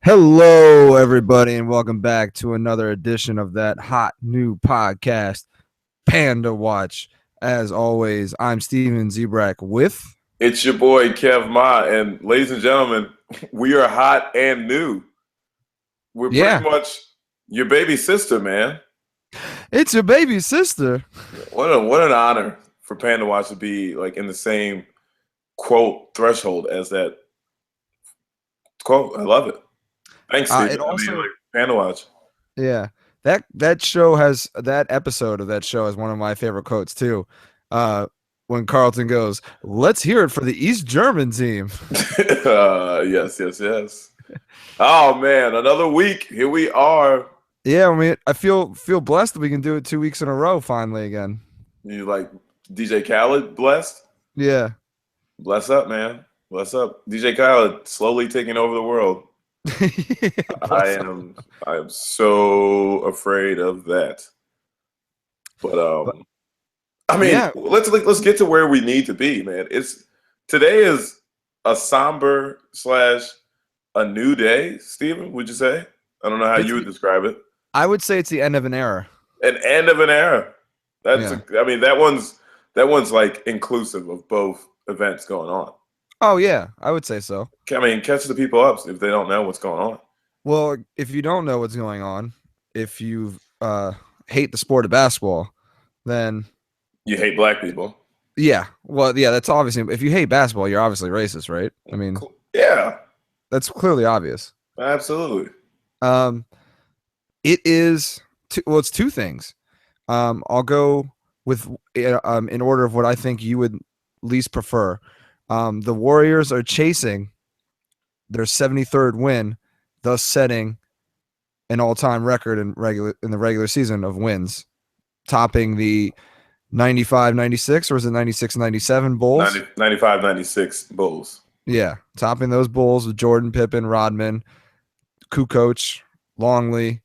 Hello, everybody, and welcome back to another edition of that hot new podcast, Panda Watch. As always, I'm Steven Zebrak with. It's your boy Kev Ma, and ladies and gentlemen, we are hot and new. We're pretty much your baby sister, man. It's your baby sister. What an honor for PandaWatch to be like in the same quote threshold as that quote. I love it. Thanks, Steve. PandaWatch. Yeah, that show has that episode of that show is one of my favorite quotes too. When Carlton goes, "Let's hear it for the East German team." Yes. Oh man, another week. Here we are. Yeah, I mean, I feel blessed that we can do it 2 weeks in a row finally again. You like DJ Khaled blessed? Yeah. Bless up, man. Bless up. DJ Khaled slowly taking over the world. I am so afraid of that. But I mean, let's get to where we need to be, man. Today is a somber / a new day, Steven, would you say? I don't know how you would describe it. I would say it's the end of an era. An end of an era. That one's like inclusive of both events going on. Oh yeah, I would say so. I mean, catch the people up if they don't know what's going on. Well, if you don't know what's going on, if you hate the sport of basketball, then you hate black people. Yeah. Well, yeah, that's obviously. If you hate basketball, you're obviously racist, right? I mean, yeah, that's clearly obvious. Absolutely. It is. It's two things. I'll go with in order of what I think you would least prefer. The Warriors are chasing their 73rd win, thus setting an all-time record in the regular season of wins, topping the 95-96 or was it 96-97 Bulls? 95-96 Bulls. Yeah, topping those Bulls with Jordan, Pippen, Rodman, Kukoc, Longley,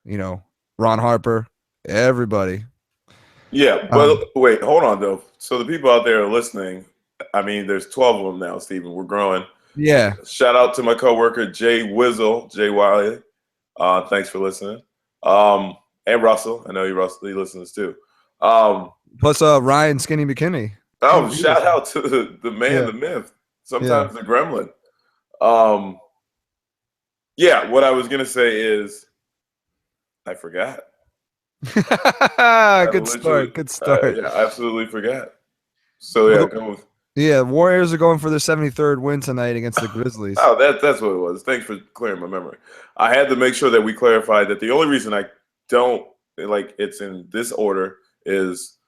Ron Harper, everybody. Yeah, but wait, hold on though. So the people out there are listening. I mean, there's 12 of them now, Steven. We're growing. Yeah. Shout out to my coworker Jay Wiley. Thanks for listening. And Russell. I know he listens too. Plus Ryan Skinny McKinney. Oh, shout out to the man, the myth. Sometimes the gremlin. Yeah, what I was gonna say is I forgot. Good start. Yeah, I absolutely forgot. So yeah, go with. Yeah, Warriors are going for their 73rd win tonight against the Grizzlies. Oh, that's what it was. Thanks for clearing my memory. I had to make sure that we clarified that the only reason I don't like it's in this order is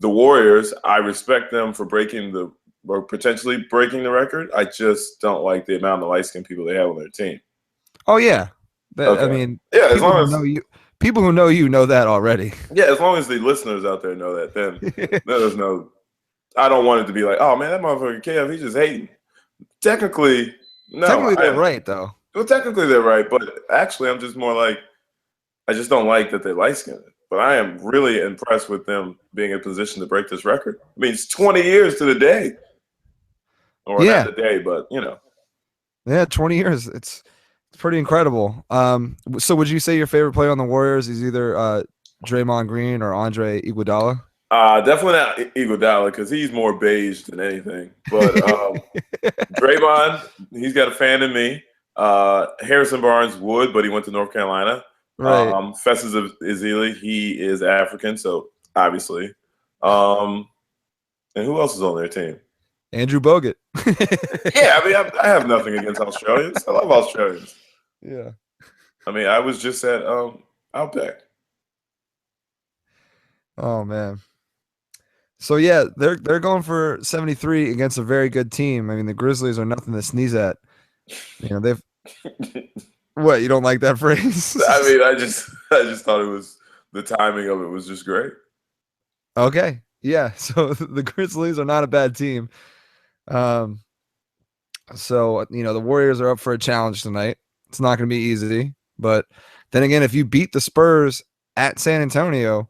the Warriors. I respect them for potentially breaking the record. I just don't like the amount of light-skinned people they have on their team. Oh yeah, okay. I mean, yeah. As long as people who know you know that already. Yeah, as long as the listeners out there know that, then there's no. I don't want it to be like, oh man, that motherfucker Kev, he's just hating. Technically, no. Technically, they're right though. Well, technically they're right, but actually, I'm just more like, I just don't like that they're light-skinned. But I am really impressed with them being in position to break this record. I mean, it's 20 years to the day. Or not the day, but Yeah, 20 years. It's pretty incredible. So would you say your favorite player on the Warriors is either Draymond Green or Andre Iguodala? Definitely not Iguodala because he's more beige than anything. But Draymond, he's got a fan in me. Harrison Barnes would, but he went to North Carolina. Right. Festus Ezeli, he is African, so obviously. And who else is on their team? Andrew Bogut. Yeah, I mean, I have nothing against Australians. I love Australians. Yeah. I mean, I was just at Outback. Oh man. So yeah, they're going for 73 against a very good team. I mean, the Grizzlies are nothing to sneeze at. They've. What, you don't like that phrase? I mean, I just thought it was the timing of it was just great. Okay. Yeah. So the Grizzlies are not a bad team. So the Warriors are up for a challenge tonight. It's not going to be easy, but then again, if you beat the Spurs at San Antonio,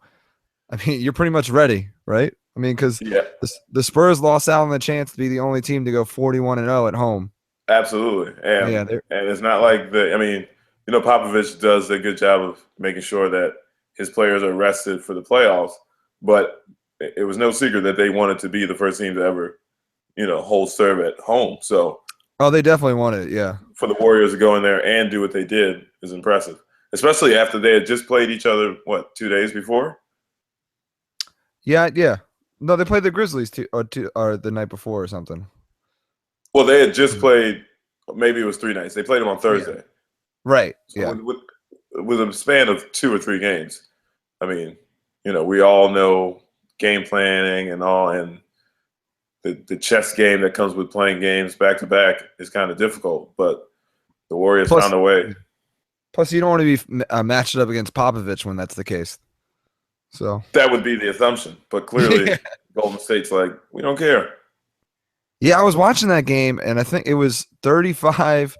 I mean, you're pretty much ready, right? I mean, because the Spurs lost out on the chance to be the only team to go 41-0 at home. Absolutely. And Yeah, it's not like Popovich does a good job of making sure that his players are rested for the playoffs, but it was no secret that they wanted to be the first team to ever, hold serve at home. So they definitely won it. Yeah. for the Warriors to go in there and do what they did is impressive, especially after they had just played each other, 2 days before? Yeah, yeah. No, they played the Grizzlies or the night before or something. Well, they had just played, maybe it was 3 nights. They played them on Thursday. Yeah. Right. So yeah. with a span of 2 or 3 games, I mean, we all know game planning and all, and the chess game that comes with playing games back to back is kind of difficult, but the Warriors found a way. Plus, you don't want to be matched up against Popovich when that's the case. So that would be the assumption, but clearly Golden State's like, we don't care. Yeah, I was watching that game, and I think it was 35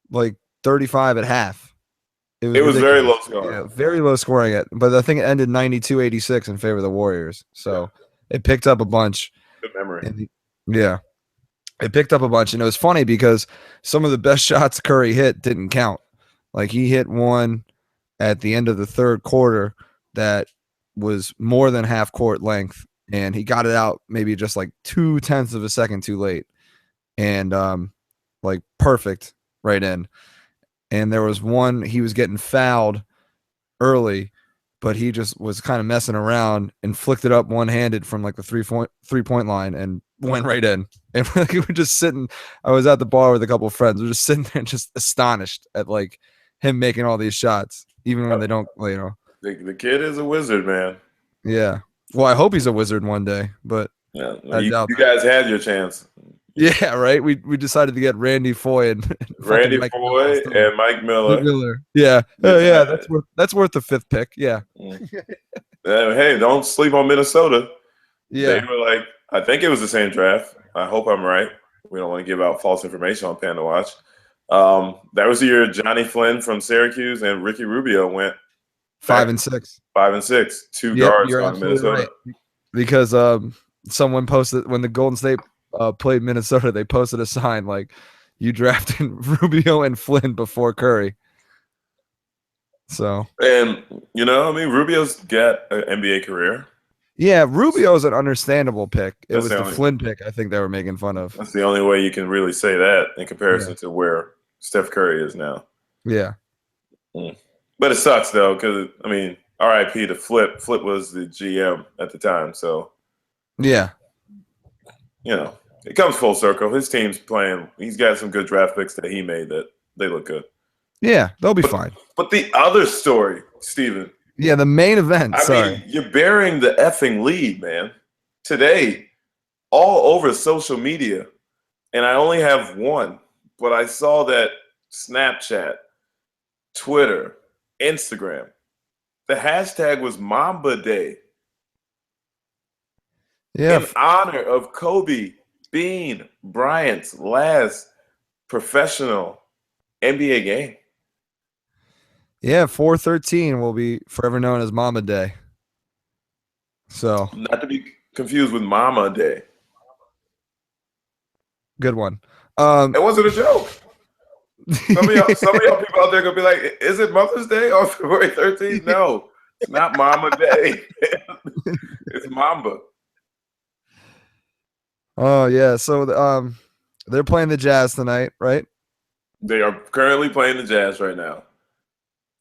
at half. It was very low scoring. Yeah, very low scoring, but I think it ended 92-86 in favor of the Warriors. So it picked up a bunch. Good memory. It picked up a bunch, and it was funny because some of the best shots Curry hit didn't count. Like he hit one at the end of the third quarter that was more than half court length, and he got it out maybe just like 0.2 of a second too late, and perfect right in. And there was one, he was getting fouled early, but he just was kind of messing around and flicked it up one-handed from like the three-point line and went right in. And we were just sitting, I was at the bar with a couple of friends. We were just sitting there just astonished at like him making all these shots, even when they don't, The kid is a wizard, man. Yeah. Well, I hope he's a wizard one day, but you guys had your chance. Yeah, right. We decided to get Randy Foye and Mike Miller. Yeah. Oh, yeah. That's worth the 5th pick. Yeah. Hey, don't sleep on Minnesota. Yeah. They were like, I think it was the same draft. I hope I'm right. We don't want to give out false information on PandaWatch. That was the year Johnny Flynn from Syracuse and Ricky Rubio went 5 and 6. 5 and 6. 2 guards on Minnesota. Right. Because someone posted when the Golden State played Minnesota, they posted a sign like, "You drafted Rubio and Flynn before Curry." So, and Rubio's got an NBA career. Yeah, Rubio's an understandable pick. It was the Flynn pick I think they were making fun of. That's the only way you can really say that in comparison to where Steph Curry is now. Yeah. But it sucks though, because RIP to Flip. Flip was the GM at the time, so yeah. It comes full circle. His team's playing. He's got some good draft picks that he made that they look good. Yeah, they'll be fine. But the other story, Steven. Yeah, the main event. You're bearing the effing lead, man. Today, all over social media, and I only have one, but I saw that Snapchat, Twitter, Instagram, the hashtag was Mamba Day. Yeah. In honor of Kobe Bean Bryant's last professional NBA game. Yeah, 4/13 will be forever known as Mama Day. So not to be confused with Mama Day. Good one. It wasn't a joke. Some of y'all people out there gonna be like, "Is it Mother's Day on February 13th?" No, it's not Mama Day. It's Mamba. Oh yeah, so they're playing the Jazz tonight, right? They are currently playing the Jazz right now,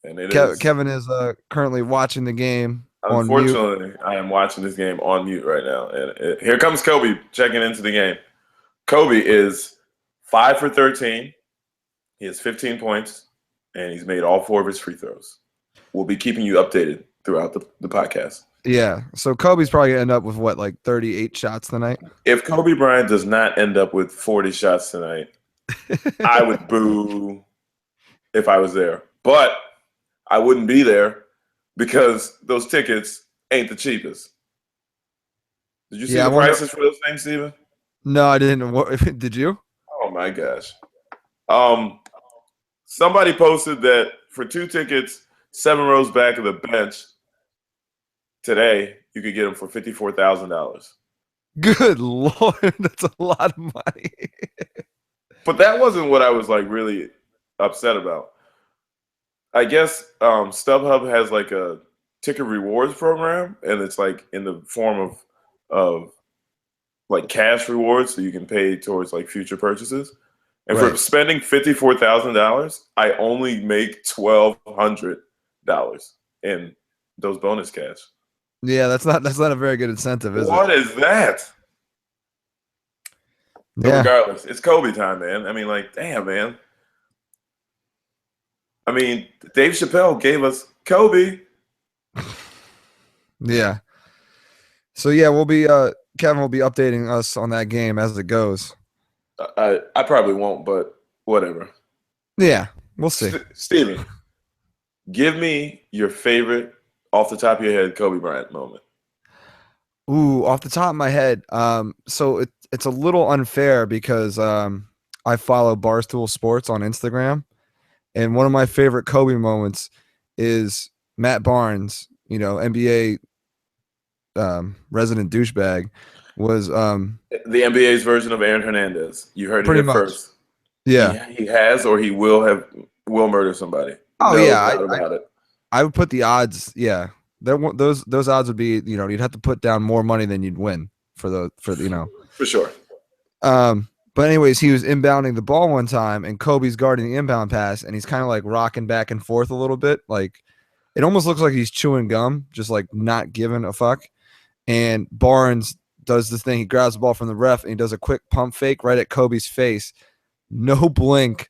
and Kevin is currently watching the game. Unfortunately, I am watching this game on mute right now, and here comes Kobe checking into the game. Kobe is 5 for 13. He has 15 points, and he's made all 4 of his free throws. We'll be keeping you updated throughout the podcast. Yeah, so Kobe's probably going to end up with, 38 shots tonight? If Kobe Bryant does not end up with 40 shots tonight, I would boo if I was there. But I wouldn't be there because those tickets ain't the cheapest. Did you see the prices for those things, Steven? No, I didn't. Did you? Oh, my gosh. Somebody posted that for 2 tickets, 7 rows back of the bench, today, you could get them for $54,000. Good Lord. That's a lot of money. But that wasn't what I was like really upset about. I guess StubHub has like a ticket rewards program, and it's like in the form of like cash rewards, so you can pay towards like future purchases. And for Right. spending $54,000, I only make $1,200 in those bonus cash. Yeah, that's not a very good incentive, is it? What is that? But Yeah. regardless, it's Kobe time, man. I mean, like, damn, man. I mean, Dave Chappelle gave us Kobe. Yeah. So yeah, Kevin will be updating us on that game as it goes. I probably won't, but whatever. Yeah, we'll see. Steven, give me your favorite, off the top of your head, Kobe Bryant moment. Ooh, off the top of my head, so it's a little unfair because I follow Barstool Sports on Instagram, and one of my favorite Kobe moments is Matt Barnes, NBA resident douchebag, was The NBA's version of Aaron Hernandez. You heard it pretty here much. first. Yeah. He has or he will murder somebody. Oh No yeah, doubt about it. I would put the odds. Yeah, those odds would be, you'd have to put down more money than you'd win for For sure. But anyways, he was inbounding the ball one time, and Kobe's guarding the inbound pass, and he's kind of like rocking back and forth a little bit, like it almost looks like he's chewing gum, just like not giving a fuck. And Barnes does this thing. He grabs the ball from the ref, and he does a quick pump fake right at Kobe's face. No blink,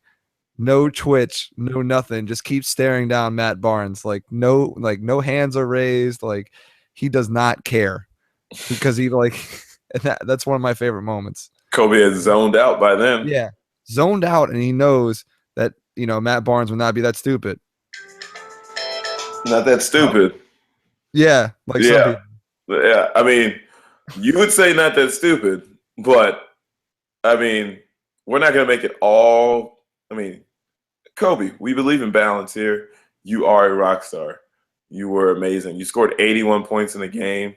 no twitch, no nothing. Just keeps staring down Matt Barnes. Like no hands are raised. Like he does not care because he that's one of my favorite moments. Kobe has zoned out by then. Yeah, zoned out, and he knows that Matt Barnes would not be that stupid. Not that stupid. Yeah, like some people. Yeah, I mean, you would say not that stupid, but I mean, we're not going to make it all. I mean, Kobe, we believe in balance here. You are a rock star. You were amazing. You scored 81 points in a game.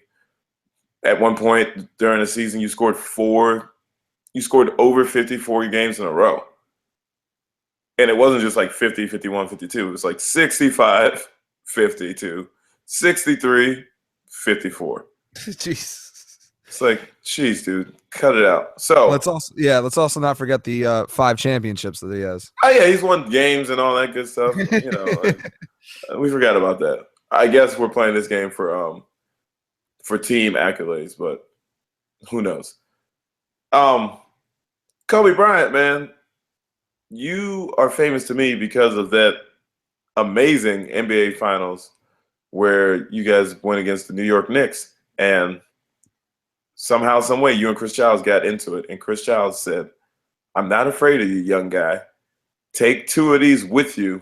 At one point during the season, you scored over 54 games in a row. And it wasn't just like 50, 51, 52. It was like 65, 52, 63, 54. Jeez. It's like, geez, dude, cut it out. So let's also not forget the 5 championships that he has. Oh yeah, he's won games and all that good stuff. We forgot about that. I guess we're playing this game for team accolades, but who knows? Kobe Bryant, man, you are famous to me because of that amazing NBA Finals where you guys went against the New York Knicks, and somehow, some way, you and Chris Childs got into it, and Chris Childs said, "I'm not afraid of you, young guy. Take 2 of these with you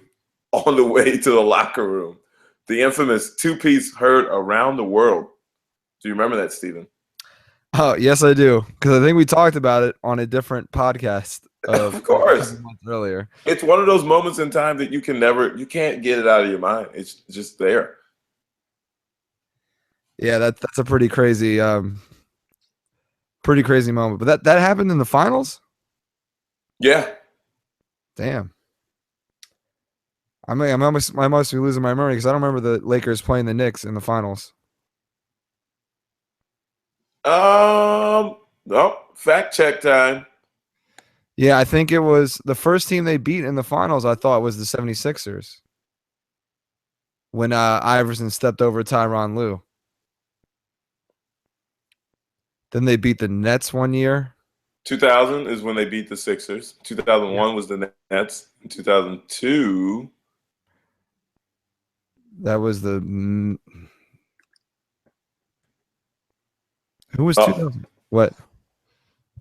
on the way to the locker room." The infamous 2-piece heard around the world. Do you remember that, Steven? Oh, yes, I do. Because I think we talked about it on a different podcast. Of course. A couple months earlier. It's one of those moments in time that you can't get it out of your mind. It's just there. Yeah, that's a pretty crazy moment. But that happened in the finals? Yeah. Damn. I must be losing my memory because I don't remember the Lakers playing the Knicks in the finals. No, fact check time. Yeah, I think it was the first team they beat in the finals, I thought, was the 76ers. When Iverson stepped over Tyronn Lue. Then they beat the Nets one year. 2000 is when they beat the Sixers. 2001 was the Nets. In 2002, that was the who was 2000? What?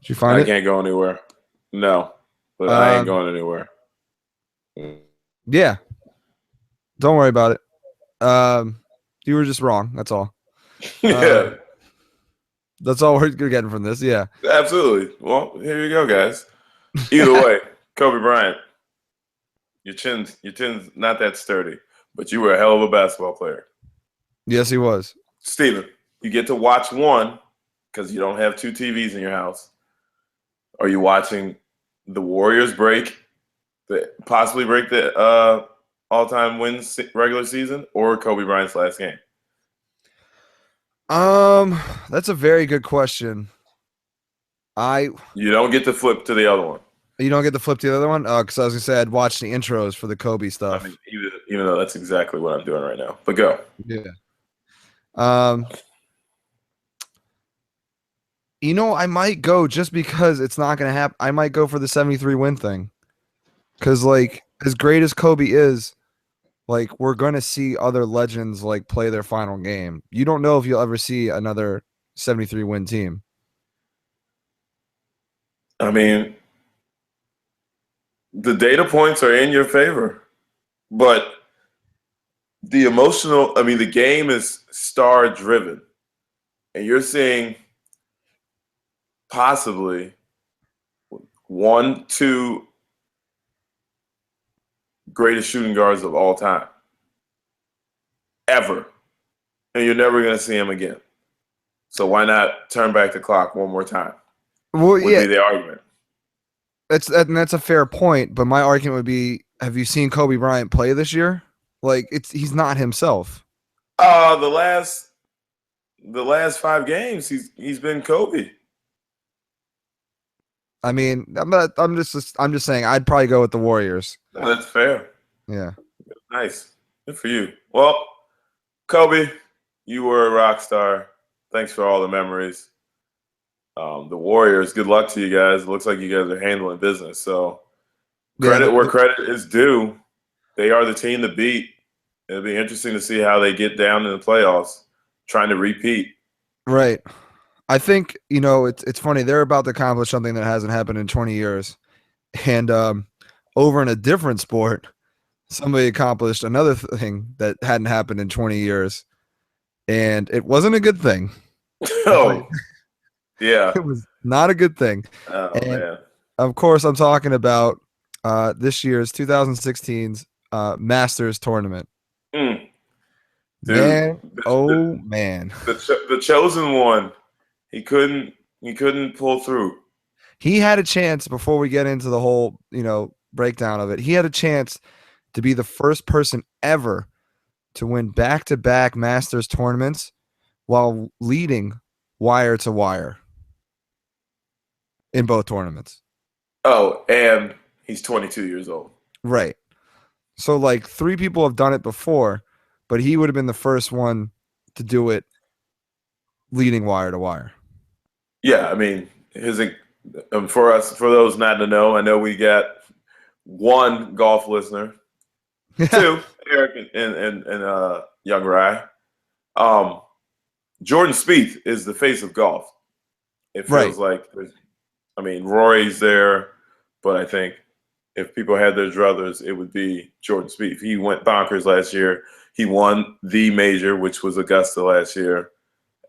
Did you find it? I can't go anywhere. No, but I ain't going anywhere. Yeah. Don't worry about it. You were just wrong. That's all. Yeah. That's all we're getting from this. Yeah. Absolutely. Well, here you go, guys. Either way, Kobe Bryant, your chin's not that sturdy, but you were a hell of a basketball player. Yes, he was. Steven, you get to watch one because you don't have 2 TVs in your house. Are you watching the Warriors possibly break the all-time wins regular season, or Kobe Bryant's last game? That's a very good question. You don't get to flip to the other one. You don't get to flip to the other one? Because I was gonna say I'd watch the intros for the Kobe stuff. I mean, even though that's exactly what I'm doing right now. But go. Yeah. I might go just because it's not gonna happen. I might go for the 73 win thing. Because like as great as Kobe is, like we're gonna see other legends like play their final game. You don't know if you'll ever see another 73 win team. I mean, the data points are in your favor, but the game is star driven, and you're seeing possibly 1, 2 greatest shooting guards of all time ever, and you're never going to see him again. So why not turn back the clock one more time? Well, would be the argument. That's a fair point, but my argument would be: have you seen Kobe Bryant play this year? Like he's not himself. The last 5 games, he's been Kobe. I mean, I'm just saying I'd probably go with the Warriors. No, that's fair. Yeah. Nice. Good for you. Well, Kobe, you were a rock star. Thanks for all the memories. The Warriors, good luck to you guys. It looks like you guys are handling business. So credit where credit is due. They are the team to beat. It'll be interesting to see how they get down in the playoffs, trying to repeat. Right. I think, it's funny. They're about to accomplish something that hasn't happened in 20 years. And over in a different sport, somebody accomplished another thing that hadn't happened in 20 years. And it wasn't a good thing. Oh, yeah. It was not a good thing. Oh, man. Of course, I'm talking about this year's 2016's Masters tournament. Dude, man, man. The chosen one. He couldn't pull through. He had a chance before we get into the whole, breakdown of it. He had a chance to be the first person ever to win back-to-back Masters tournaments while leading wire to wire in both tournaments. Oh, and he's 22 years old. Right. So, 3 people have done it before, but he would have been the first one to do it leading wire to wire. Yeah, I mean, for those not to know, I know we got 1 golf listener, 2, Eric and Young Rye. Jordan Spieth is the face of golf. It feels like, Rory's there, but I think if people had their druthers, it would be Jordan Spieth. He went bonkers last year. He won the major, which was Augusta last year,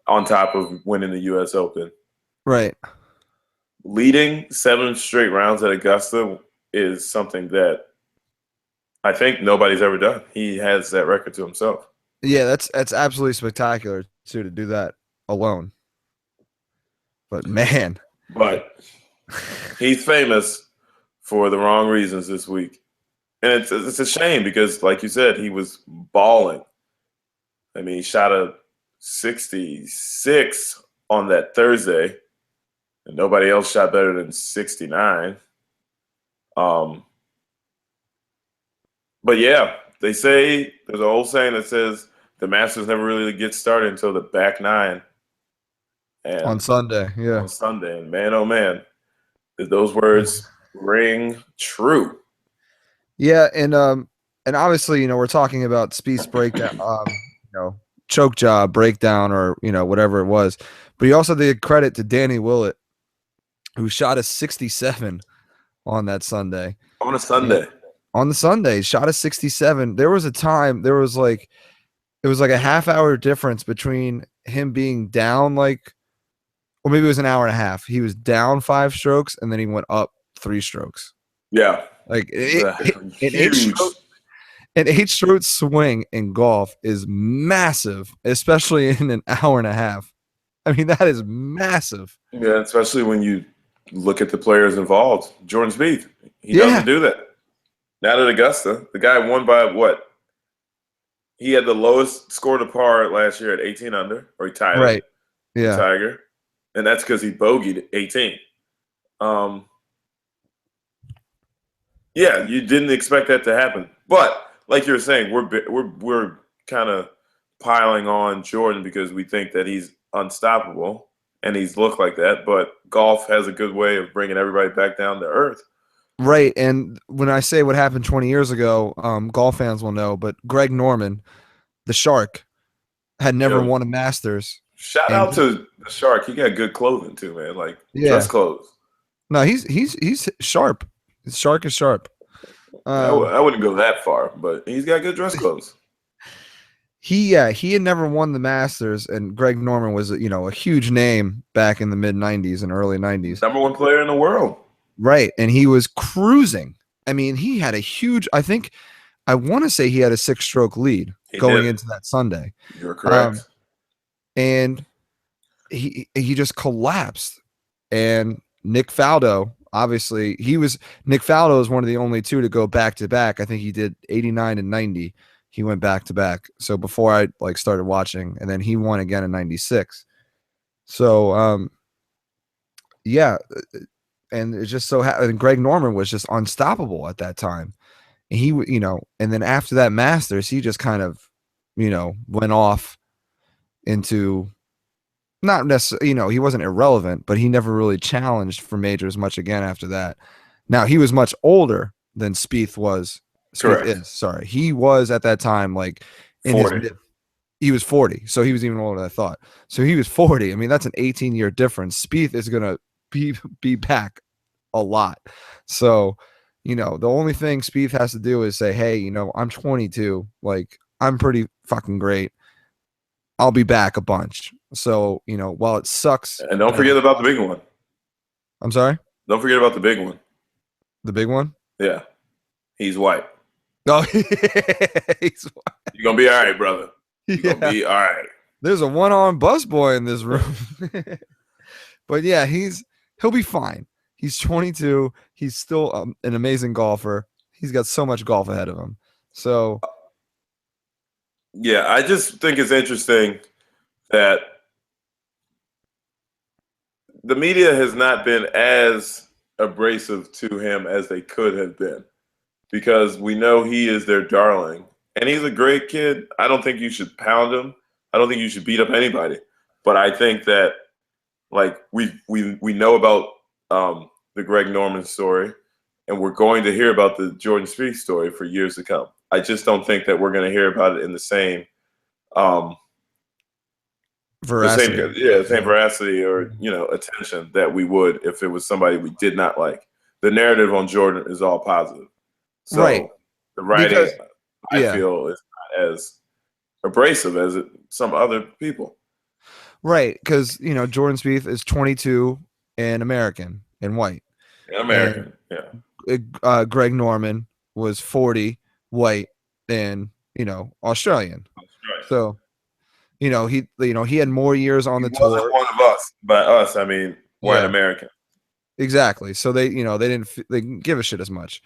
on top of winning the U.S. Open. Right. Leading 7 straight rounds at Augusta is something that I think nobody's ever done. He has that record to himself. Yeah, that's absolutely spectacular too, to do that alone. But man, he's famous for the wrong reasons this week, and it's a shame because, like you said, he was balling. I mean, he shot a 66 on that Thursday, and nobody else shot better than 69. But yeah, they say there's an old saying that says the Masters never really get started until the back 9. And on Sunday, yeah. On Sunday, and man, oh man, did those words ring true? Yeah, and obviously, we're talking about Spieth's breakdown, choke job breakdown, or whatever it was. But you also did credit to Danny Willett, who shot a 67 on that Sunday. On a Sunday. On the Sunday, shot a 67. There was a time, it was like a half-hour difference between him being down or maybe it was an hour and a half. He was down 5 strokes, and then he went up 3 strokes. Yeah. An 8-stroke swing in golf is massive, especially in an hour and a half. I mean, that is massive. Yeah, especially when you look at the players involved. Jordan Spieth, he doesn't do that. Not at Augusta. The guy won by what? He had the lowest score to par last year at 18 under, or he tied Right. it. Yeah. Tiger, and that's because he bogeyed 18. Yeah, you didn't expect that to happen, but like you're saying, we're kind of piling on Jordan because we think that he's unstoppable and he's looked like that. But golf has a good way of bringing everybody back down to earth. Right. And when I say what happened 20 years ago, golf fans will know, but Greg Norman, the Shark, had never won a Masters. Shout out to the Shark. He got good clothing too, man. Like dress clothes. No, he's sharp. The Shark is sharp. I wouldn't go that far, but he's got good dress clothes. He had never won the Masters, and Greg Norman was a huge name back in the mid '90s and early '90s. Number one player in the world. Right, and he was cruising. I mean, he had a huge. I want to say he had a 6-stroke lead going into that Sunday. You're correct. And he just collapsed. And Nick Faldo, obviously, Nick Faldo is one of the only two to go back to back. I think he did 89 and 90. He went back to back. So before I started watching, and then he won again in 96. So yeah, and it just so happened Greg Norman was just unstoppable at that time. And he and then after that Masters, he just kind of went off into not necessarily, he wasn't irrelevant, but he never really challenged for majors much again after that. Now, he was much older than Spieth was. Correct. Spieth is, sorry. He was at that time in 40. He was 40, so he was even older than I thought. So he was 40. I mean, that's an 18-year difference. Spieth is going to be back a lot. So, the only thing Spieth has to do is say, hey, I'm 22. I'm pretty fucking great. I'll be back a bunch. So, while it sucks. And don't forget about the big one. I'm sorry? Don't forget about the big one. The big one? Yeah. He's white. No, he's white. You're going to be all right, brother. You're going to be all right. There's a one-armed busboy in this room. But yeah, he'll be fine. He's 22. He's still an amazing golfer. He's got so much golf ahead of him. So yeah, I just think it's interesting that the media has not been as abrasive to him as they could have been, because we know he is their darling and he's a great kid. I don't think you should pound him. I don't think you should beat up anybody. But I think that we know about the Greg Norman story, and we're going to hear about the Jordan Spieth story for years to come. I just don't think that we're going to hear about it in the same veracity. The same veracity or attention that we would if it was somebody we did not like. The narrative on Jordan is all positive. So right. The writing, I feel, is not as abrasive as some other people. Right, because Jordan Spieth is 22 and American and white. American, yeah. Greg Norman was 40, white, and Australian. So he had more years on the tour. Wasn't one of us. By us, I mean white American. Exactly. So they didn't give a shit as much.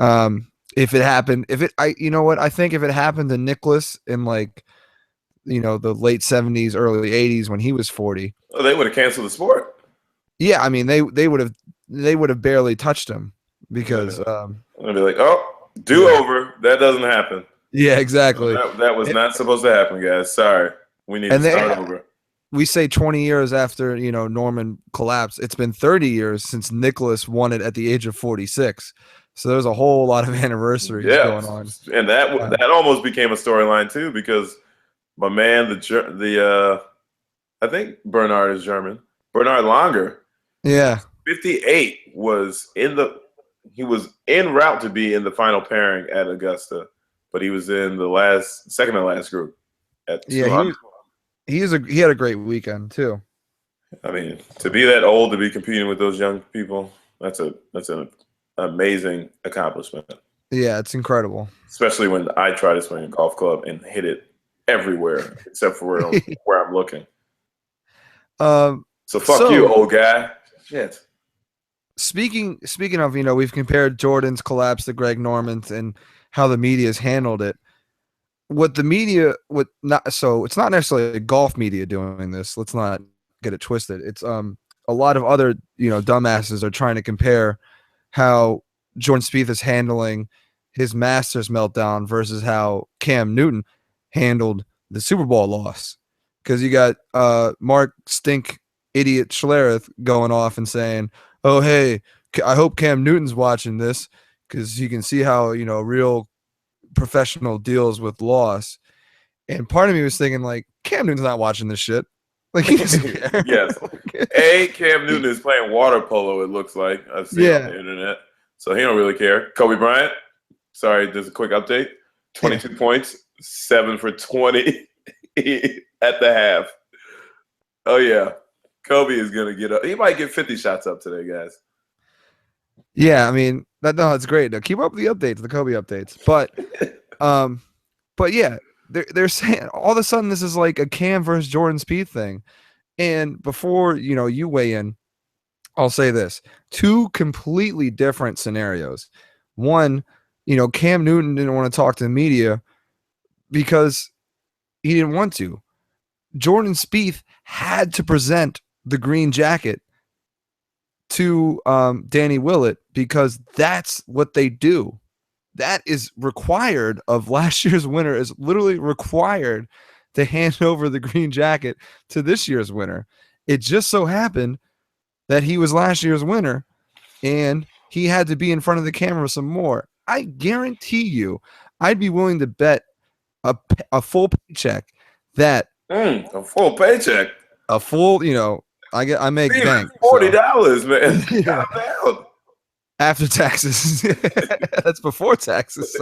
If it happened, I think if it happened to Nicholas in the late 70s, early 80s when he was 40, they would have canceled the sport. Yeah, I mean they would have barely touched him because they'd be like, oh, do over. That doesn't happen. Yeah, exactly. That was not supposed to happen, guys. Sorry. We need to start over. We say 20 years after, Norman collapsed. It's been 30 years since Nicholas won it at the age of 46. So there's a whole lot of anniversaries going on. And that almost became a storyline too, because my man, I think Bernard is German. Bernard Langer. Yeah. 58 was he was en route to be in the final pairing at Augusta, but he was in the second to last group at he had a great weekend too. I mean, to be that old to be competing with those young people, that's an amazing accomplishment. Yeah, it's incredible. Especially when I try to swing a golf club and hit it everywhere except for where I'm looking. So fuck you, old guy. Shit. speaking of, we've compared Jordan's collapse to Greg Norman's and how the media has handled it. What the media would not, so it's not necessarily golf media doing this. Let's not get it twisted. It's a lot of other dumbasses are trying to compare how Jordan Spieth is handling his Masters meltdown versus how Cam Newton handled the Super Bowl loss. Because you got Mark Stink Idiot Schlereth going off and saying, "Oh hey, I hope Cam Newton's watching this because you can see how real professional deals with loss." And part of me was thinking like, Cam Newton's not watching this shit. Like he doesn't care. Yes. Cam Newton is playing water polo. It looks like I've seen on the internet, so he don't really care. Kobe Bryant. Sorry, just a quick update. 22 points, 7 for 20 at the half. Oh yeah, Kobe is gonna get up. He might get 50 shots up today, guys. Yeah, I mean that's great. Now, keep up with the updates, the Kobe updates. But yeah, they're saying all of a sudden this is like a Cam versus Jordan Spieth thing. And before you weigh in, I'll say this: 2 completely different scenarios. One, Cam Newton didn't want to talk to the media because he didn't want to. Jordan Spieth had to present the green jacket to Danny Willett because that's what they do. That is required of last year's winner, is literally required to hand over the green jacket to this year's winner. It just so happened that he was last year's winner and he had to be in front of the camera some more. I guarantee you, I'd be willing to bet a full paycheck that a full paycheck, a full, I make bank $40, man. Yeah. After taxes. That's before taxes.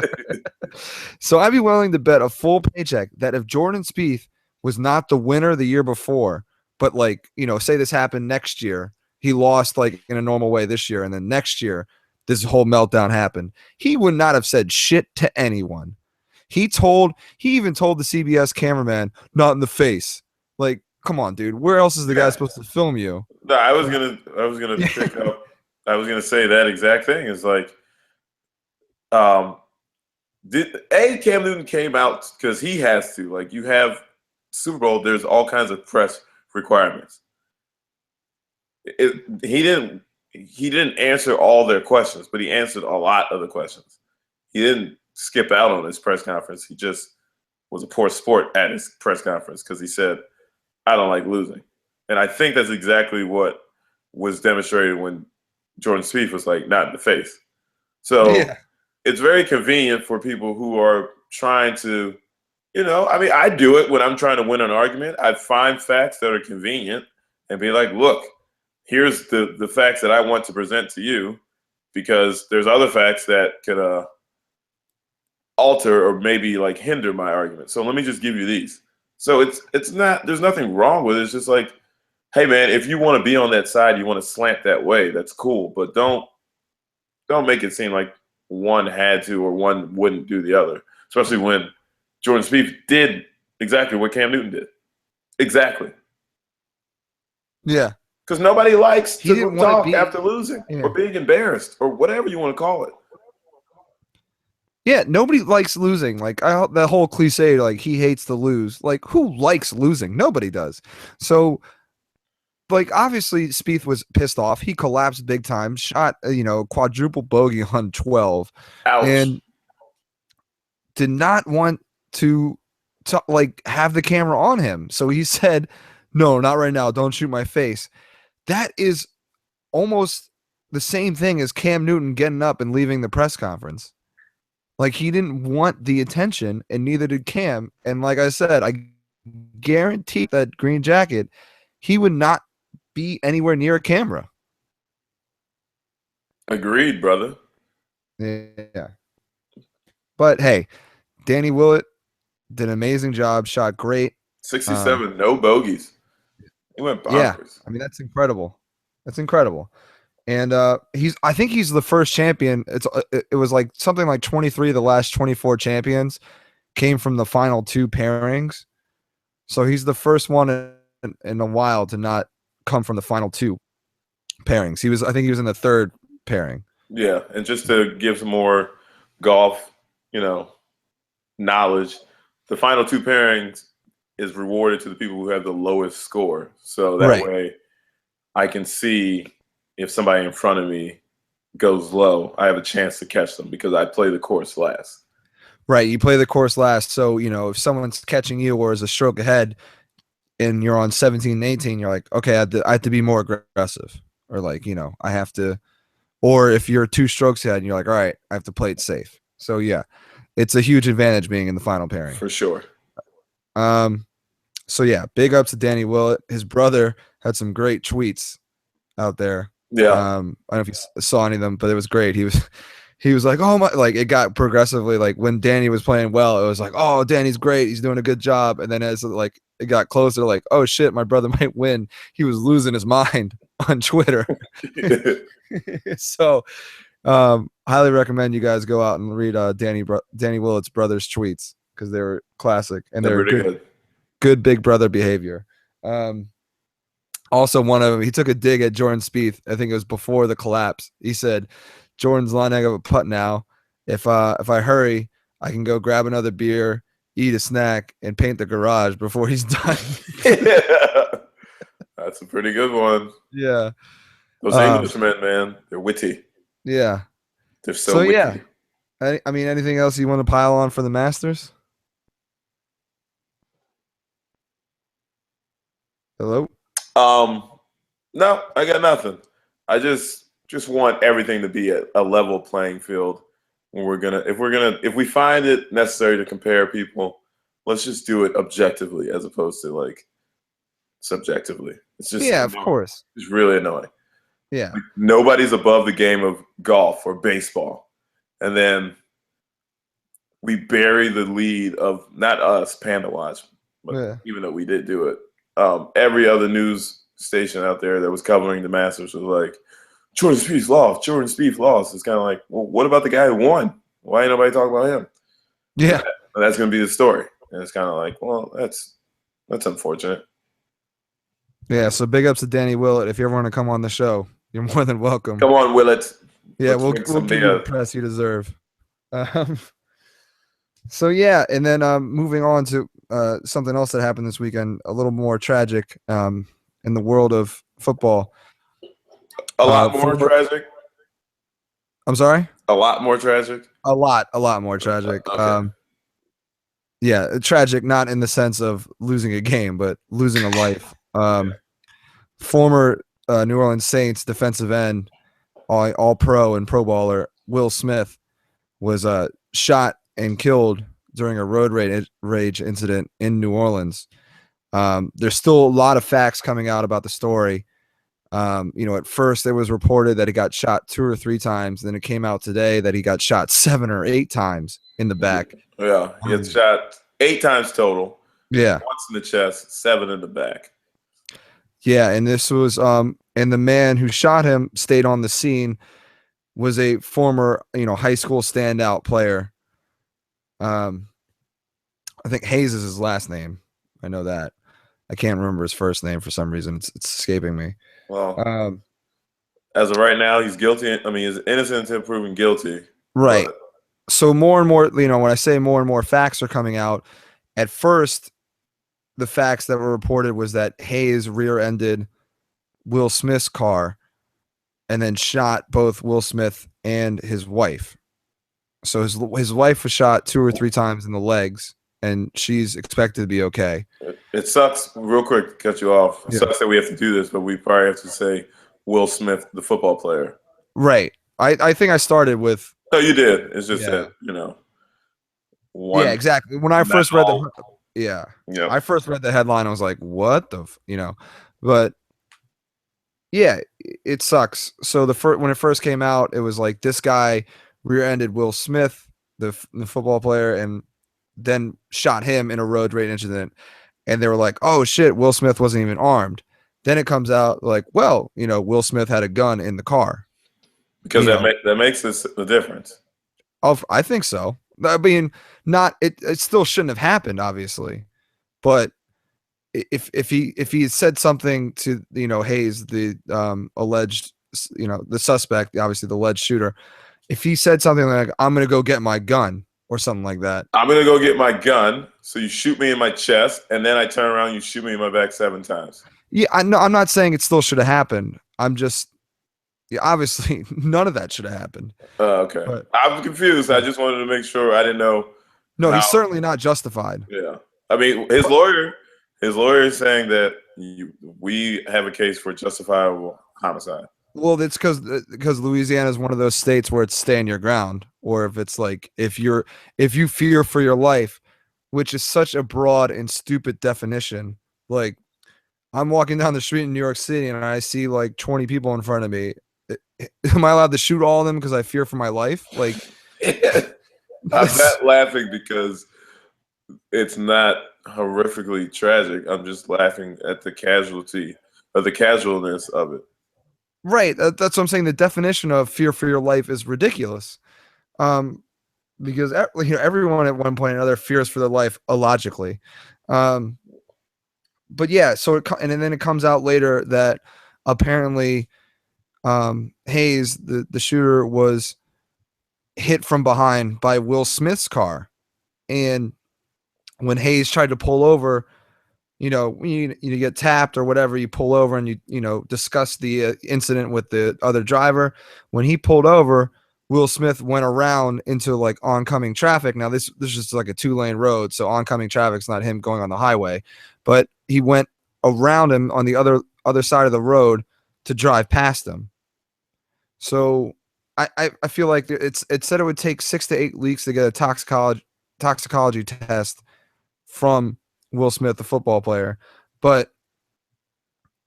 So I'd be willing to bet a full paycheck that if Jordan Spieth was not the winner the year before, but say this happened next year, he lost like in a normal way this year, and then next year this whole meltdown happened, he would not have said shit to anyone. He even told the CBS cameraman, "Not in the face." Like, come on, dude. Where else is the guy supposed to film you? No, I was gonna pick up. I was gonna say that exact thing. It's like, Cam Newton came out because he has to. Like, you have Super Bowl. There's all kinds of press requirements. He didn't answer all their questions, but he answered a lot of the questions. He didn't skip out on his press conference. He just was a poor sport at his press conference because he said, "I don't like losing." And I think that's exactly what was demonstrated when Jordan Spieth was like, "Not in the face." So It's very convenient for people who are trying to, I do it when I'm trying to win an argument. I find facts that are convenient and be like, "Look, here's the facts that I want to present to you," because there's other facts that could alter or maybe like hinder my argument. So let me just give you these. So it's not, there's nothing wrong with it. It's just like, hey man, if you want to be on that side, you want to slant that way, that's cool. But don't make it seem like one had to or one wouldn't do the other. Especially when Jordan Spieth did exactly what Cam Newton did. Exactly. Yeah. Because nobody likes to talk after losing or being embarrassed or whatever you want to call it. Yeah, nobody likes losing. Like that whole cliche, like he hates to lose. Like, who likes losing? Nobody does. So, like, obviously Spieth was pissed off. He collapsed big time, shot quadruple bogey on 12. Ouch. And did not want to like have the camera on him. So he said, "No, not right now. Don't shoot my face." That is almost the same thing as Cam Newton getting up and leaving the press conference. Like, he didn't want the attention, and neither did Cam. And like I said, I guarantee that green jacket, he would not be anywhere near a camera. Agreed, brother. Yeah. But hey, Danny Willett did an amazing job, shot great. 67, no bogeys. He went bonkers. Yeah, I mean, that's incredible. That's incredible. And I think he's the first champion. It was like something like 23 of the last 24 champions came from the final 2 pairings. So he's the first one in a while to not come from the final 2. pairings. I think he was in the third pairing. Yeah, and just to give some more golf, knowledge, the final two pairings is rewarded to the people who have the lowest score. So that way I can see if somebody in front of me goes low, I have a chance to catch them because I play the course last. Right, you play the course last. So, if someone's catching you or is a stroke ahead and you're on 17 and 18, you're like, okay, I have to be more aggressive. Or like, I have to, or if you're 2 strokes ahead and you're like, all right, I have to play it safe. So yeah, it's a huge advantage being in the final pairing. For sure. So yeah, big ups to Danny Willett. His brother had some great tweets out there. Yeah. I don't know if you saw any of them, but it was great. He was like, oh my, like it got progressively, like when Danny was playing well, it was like, oh, Danny's great. He's doing a good job. And then as like it got closer, like, oh shit, my brother might win. He was losing his mind on Twitter. So highly recommend you guys go out and read Danny Willett's brother's tweets because they were classic and they're good big brother behavior. Also, one of them, he took a dig at Jordan Spieth. I think it was before the collapse. He said, "Jordan's lining up a putt now. If I hurry, I can go grab another beer, eat a snack, and paint the garage before he's done." Yeah. That's a pretty good one. Yeah. Those Englishmen, man, they're witty. Yeah. They're so witty. Yeah. I mean, anything else you want to pile on for the Masters? Hello? No, I got nothing. I just want everything to be at a level playing field when if we find it necessary to compare people, let's just do it objectively as opposed to like subjectively. It's just of course. It's really annoying. Yeah. Like, nobody's above the game of golf or baseball. And then we bury the lead of not us, PandaWatch, but even though we did do it. Every other news station out there that was covering the Masters was like, Jordan Spieth lost. Jordan Spieth lost. It's kind of like, well, what about the guy who won? Why ain't nobody talking about him? Yeah, that's going to be the story. And it's kind of like, well, that's unfortunate. Yeah, so big ups to Danny Willett. If you ever want to come on the show, you're more than welcome. Come on, Willet. Yeah, we'll give you the press you deserve. So yeah, and then moving on to something else that happened this weekend, a little more tragic in the world of football. A lot more tragic? I'm sorry? A lot more tragic? A lot more tragic. Okay. Yeah, tragic not in the sense of losing a game, but losing a life. Former New Orleans Saints defensive end, all pro and pro baller, Will Smith was shot and killed during a road rage incident in New Orleans. There's still a lot of facts coming out about the story. At first it was reported that he got shot 2 or 3 times. Then it came out today that he got shot 7 or 8 times in the back. Yeah, he had shot 8 times total. Yeah. Once in the chest, 7 in the back. Yeah, and this was and the man who shot him stayed on the scene, was a former, high school standout player. I think Hayes is his last name. I know that. I can't remember his first name for some reason. It's escaping me. Well, as of right now, he's guilty. I mean, he's innocent until proven guilty. Right. So more and more, when I say more and more facts are coming out, at first, the facts that were reported was that Hayes rear-ended Will Smith's car and then shot both Will Smith and his wife. So his wife was shot 2 or 3 times in the legs, and she's expected to be okay. It sucks, real quick, to cut you off. It sucks that we have to do this, but we probably have to say Will Smith, the football player. Right. I think I started with... No, you did. It's just that, one. Yeah, exactly. When I first read I first read the headline, I was like, what the... But, yeah, it sucks. So when it first came out, it was like this guy rear-ended Will Smith, the football player, and then shot him in a road rage incident. And they were like, oh, shit, Will Smith wasn't even armed. Then it comes out like, well, Will Smith had a gun in the car. Because that makes this a difference. I think so. I mean, it still shouldn't have happened, obviously. But if he had said something to Hayes, the alleged the suspect, obviously the alleged shooter, if he said something like, I'm gonna go get my gun or something like that. I'm gonna go get my gun, so you shoot me in my chest, and then I turn around, you shoot me in my back 7 times. Yeah, I'm not saying it still should have happened. I'm just obviously none of that should have happened. Okay. But I'm confused. I just wanted to make sure. I didn't know. No, he's certainly not justified. Yeah. I mean, his lawyer is saying that we have a case for justifiable homicide. Well, it's because Louisiana is one of those states where it's stand your ground, or if it's like if you fear for your life, which is such a broad and stupid definition. Like, I'm walking down the street in New York City and I see like 20 people in front of me. Am I allowed to shoot all of them because I fear for my life? Like, I'm not laughing because it's not horrifically tragic. I'm just laughing at the casualty or the casualness of it. Right. That's what I'm saying. The definition of fear for your life is ridiculous. Because everyone at one point or another fears for their life illogically. But yeah, so and then it comes out later that apparently Hayes, the shooter, was hit from behind by Will Smith's car. And when Hayes tried to pull over, when you get tapped or whatever, you pull over and you discuss the incident with the other driver. When he pulled over, Will Smith went around into like oncoming traffic. Now this is just like a 2-lane road, so oncoming traffic's not him going on the highway, but he went around him on the other side of the road to drive past him. So I feel like it said it would take 6 to 8 weeks to get a toxicology test from Will Smith, the football player. But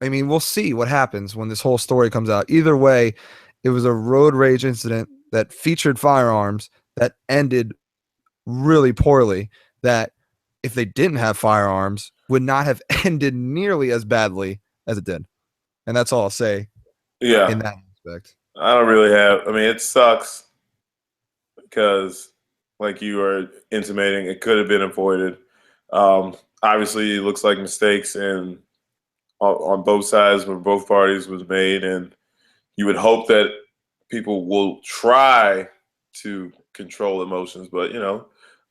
I mean, we'll see what happens when this whole story comes out. Either way, it was a road rage incident that featured firearms that ended really poorly, that if they didn't have firearms would not have ended nearly as badly as it did. And that's all I'll say. Yeah. In that aspect. I don't really have, I mean, it sucks because like you were intimating, it could have been avoided. Obviously, it looks like mistakes on both sides, where both parties was made, and you would hope that people will try to control emotions, but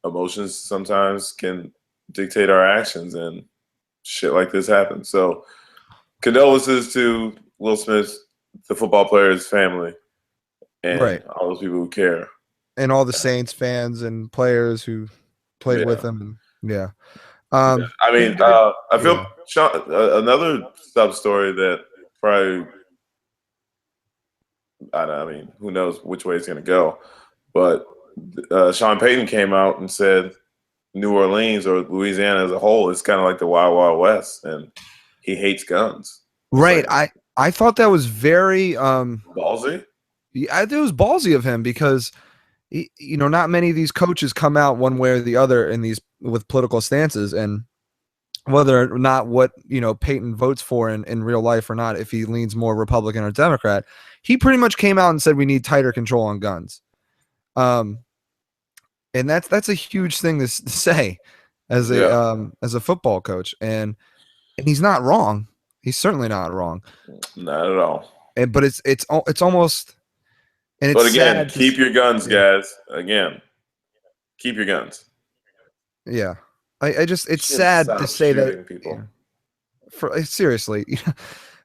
emotions sometimes can dictate our actions, and shit like this happens. So, condolences to Will Smith, the football player's family, and all those people who care, and all the Saints fans and players who played with him. And, I mean, I feel another sub story that probably, I mean, who knows which way it's going to go, but Sean Payton came out and said New Orleans or Louisiana as a whole is kind of like the Wild Wild West, and he hates guns. Right. I thought that was very ballsy. I think it was ballsy of him because not many of these coaches come out one way or the other in these with political stances, and whether or not what Peyton votes for in real life or not, if he leans more Republican or Democrat, he pretty much came out and said we need tighter control on guns. And that's a huge thing to say as a football coach, and he's not wrong. He's certainly not wrong. Not at all. But it's almost. And it's but again, keep your guns, guys. Again, keep your guns. Yeah, it's sad to say that people. Seriously,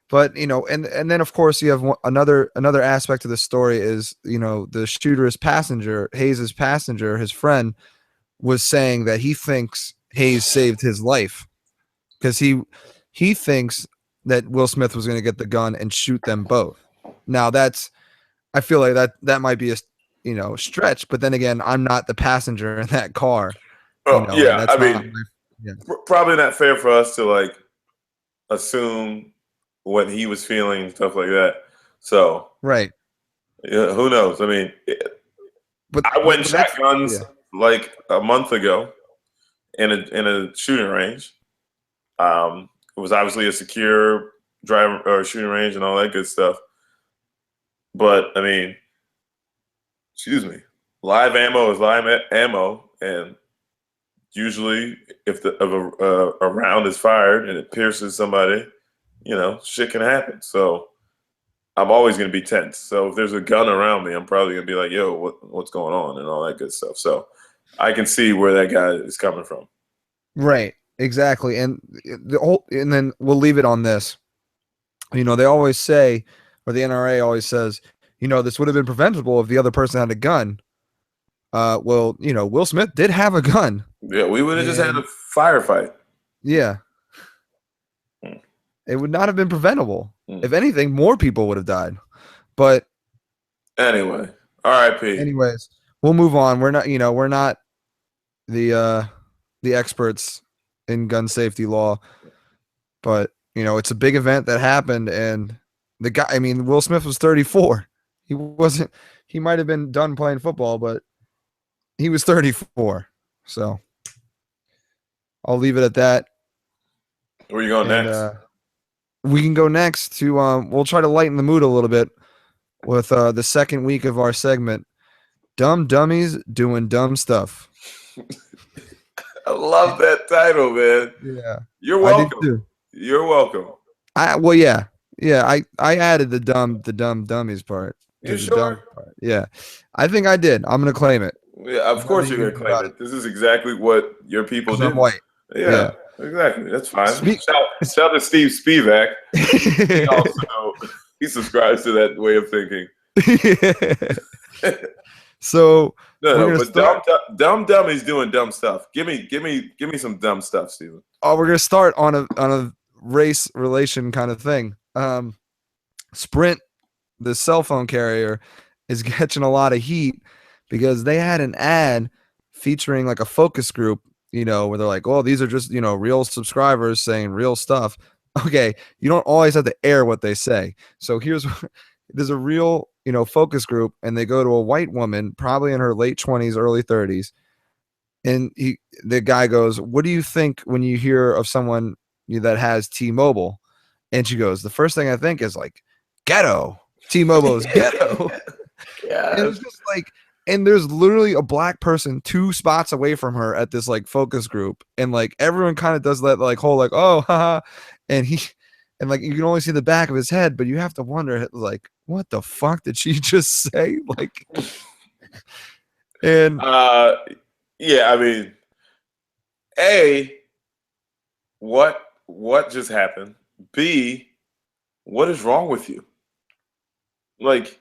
but and then of course you have another aspect of the story is the shooter's passenger, Hayes's passenger, his friend, was saying that he thinks Hayes saved his life because he thinks that Will Smith was going to get the gun and shoot them both. Now I feel like that might be a stretch, but then again, I'm not the passenger in that car. Oh, I mean, probably not fair for us to like assume what he was feeling and stuff like that. So right, who knows? I mean, but I went and shot guns like a month ago in a shooting range. It was obviously a secure driver or shooting range and all that good stuff. But I mean, excuse me, live ammo is live ammo, and usually if a round is fired and it pierces somebody, shit can happen. So I'm always going to be tense. So if there's a gun around me, I'm probably going to be like, yo, what's going on and all that good stuff. So I can see where that guy is coming from. Right. Exactly. And and then we'll leave it on this. They always say, or the NRA always says, this would have been preventable if the other person had a gun. Well, Will Smith did have a gun. Yeah, we would have just had a firefight. Yeah. It would not have been preventable. If anything, more people would have died. But anyway, R.I.P. Anyways, we'll move on. We're not the experts in gun safety law, but it's a big event that happened, and the guy. I mean, Will Smith was 34. He wasn't. He might have been done playing football, but he was 34. So I'll leave it at that. Where are you going next? We can go next to we'll try to lighten the mood a little bit with the second week of our segment, Dumb Dummies Doing Dumb Stuff. I love that title, man. Yeah. You're welcome. You're welcome. Yeah. I added the dumb dummies part. You sure? Part. Yeah. I think I did. I'm gonna claim it. Yeah, of course you're gonna claim it. This is exactly what your people do. I'm white. Yeah. Exactly. That's fine. Shout to Steve Spivak. He subscribes to that way of thinking. So but dumb dummies doing dumb stuff. Give me some dumb stuff, Steven. Oh, we're gonna start on a race relation kind of thing. Sprint, the cell phone carrier, is catching a lot of heat because they had an ad featuring like a focus group. Where they're like, oh, these are just, real subscribers saying real stuff. Okay, you don't always have to air what they say. So there's a real, focus group, and they go to a white woman, probably in her late 20s, early 30s. And the guy goes, what do you think when you hear of someone that has T-Mobile? And she goes, the first thing I think is like, ghetto. T-Mobile is ghetto. Yeah. And it's just like, and there's literally a black person 2 spots away from her at this like focus group, and like everyone kind of does that like whole like, oh, haha, and like you can only see the back of his head, but you have to wonder like, what the fuck did she just say? Like, and yeah, I mean, what just happened? B, what is wrong with you? Like.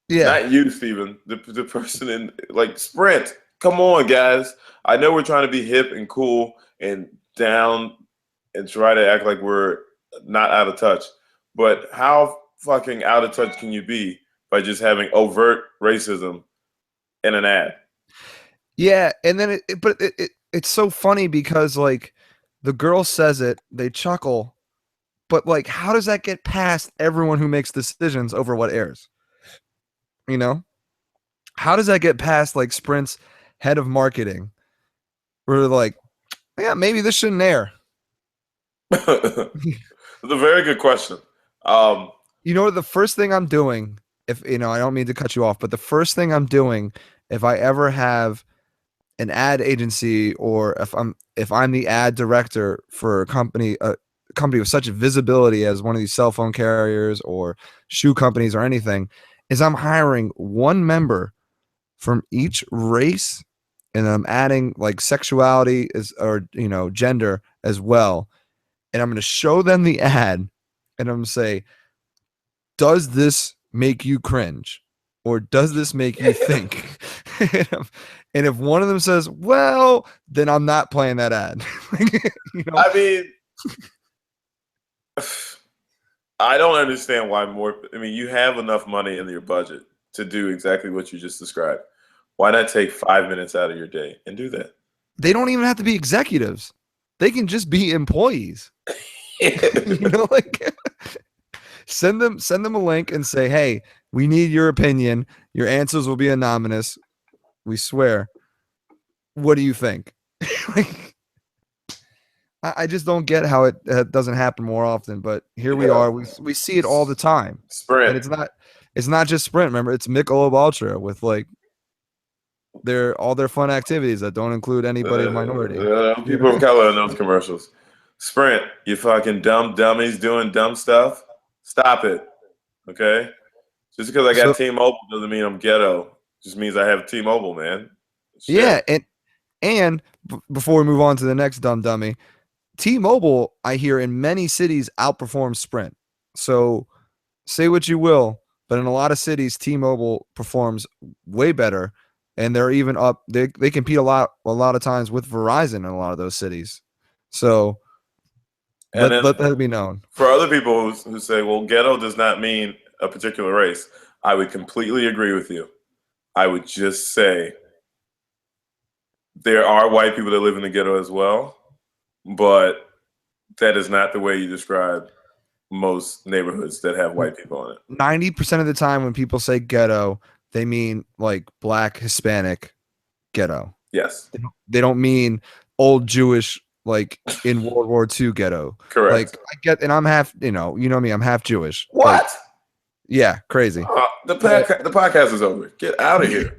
Yeah, not you, Steven. The person in like Sprint. Come on, guys. I know we're trying to be hip and cool and down and try to act like we're not out of touch. But how fucking out of touch can you be by just having overt racism in an ad? Yeah, and then it's so funny because like the girl says it, they chuckle, but like how does that get past everyone who makes decisions over what airs? How does that get past like Sprint's head of marketing? We're like, yeah, maybe this shouldn't air. That's a very good question. The first thing I'm doing, if I don't mean to cut you off, but the first thing I'm doing, if I ever have an ad agency or if I'm the ad director for a company with such visibility as one of these cell phone carriers or shoe companies or anything, is I'm hiring one member from each race, and I'm adding like sexuality or gender as well, and I'm going to show them the ad, and I'm going to say, does this make you cringe, or does this make you think? And if one of them says, well, then I'm not playing that ad. I mean, I don't understand why you have enough money in your budget to do exactly what you just described. Why not take 5 minutes out of your day and do that? They don't even have to be executives. They can just be employees. Send them a link and say, hey, we need your opinion. Your answers will be anonymous. We swear. What do you think? I just don't get how it doesn't happen more often, but here we are. We see it all the time. Sprint. And it's not just Sprint. Remember, it's Michelob Ultra with like all their fun activities that don't include anybody of minority. People of color in those commercials. Sprint, you fucking dumb dummies doing dumb stuff. Stop it. Okay? Just because I got T-Mobile doesn't mean I'm ghetto. Just means I have T-Mobile, man. Shit. Yeah, and before we move on to the next dumb dummy, T-Mobile, I hear in many cities outperforms Sprint. So say what you will, but in a lot of cities, T-Mobile performs way better, and they're even up. They compete a lot of times with Verizon in a lot of those cities. So let that be known. For other people who say, well, ghetto does not mean a particular race, I would completely agree with you. I would just say there are white people that live in the ghetto as well, but that is not the way you describe most neighborhoods that have white people in it. 90% of the time when people say ghetto, they mean like Black, Hispanic ghetto. Yes. They don't mean old Jewish, like in World War II ghetto. Correct. Like I get, and I'm half, you know me, I'm half Jewish. What? Like, yeah, crazy. The podcast is over. Get out of here.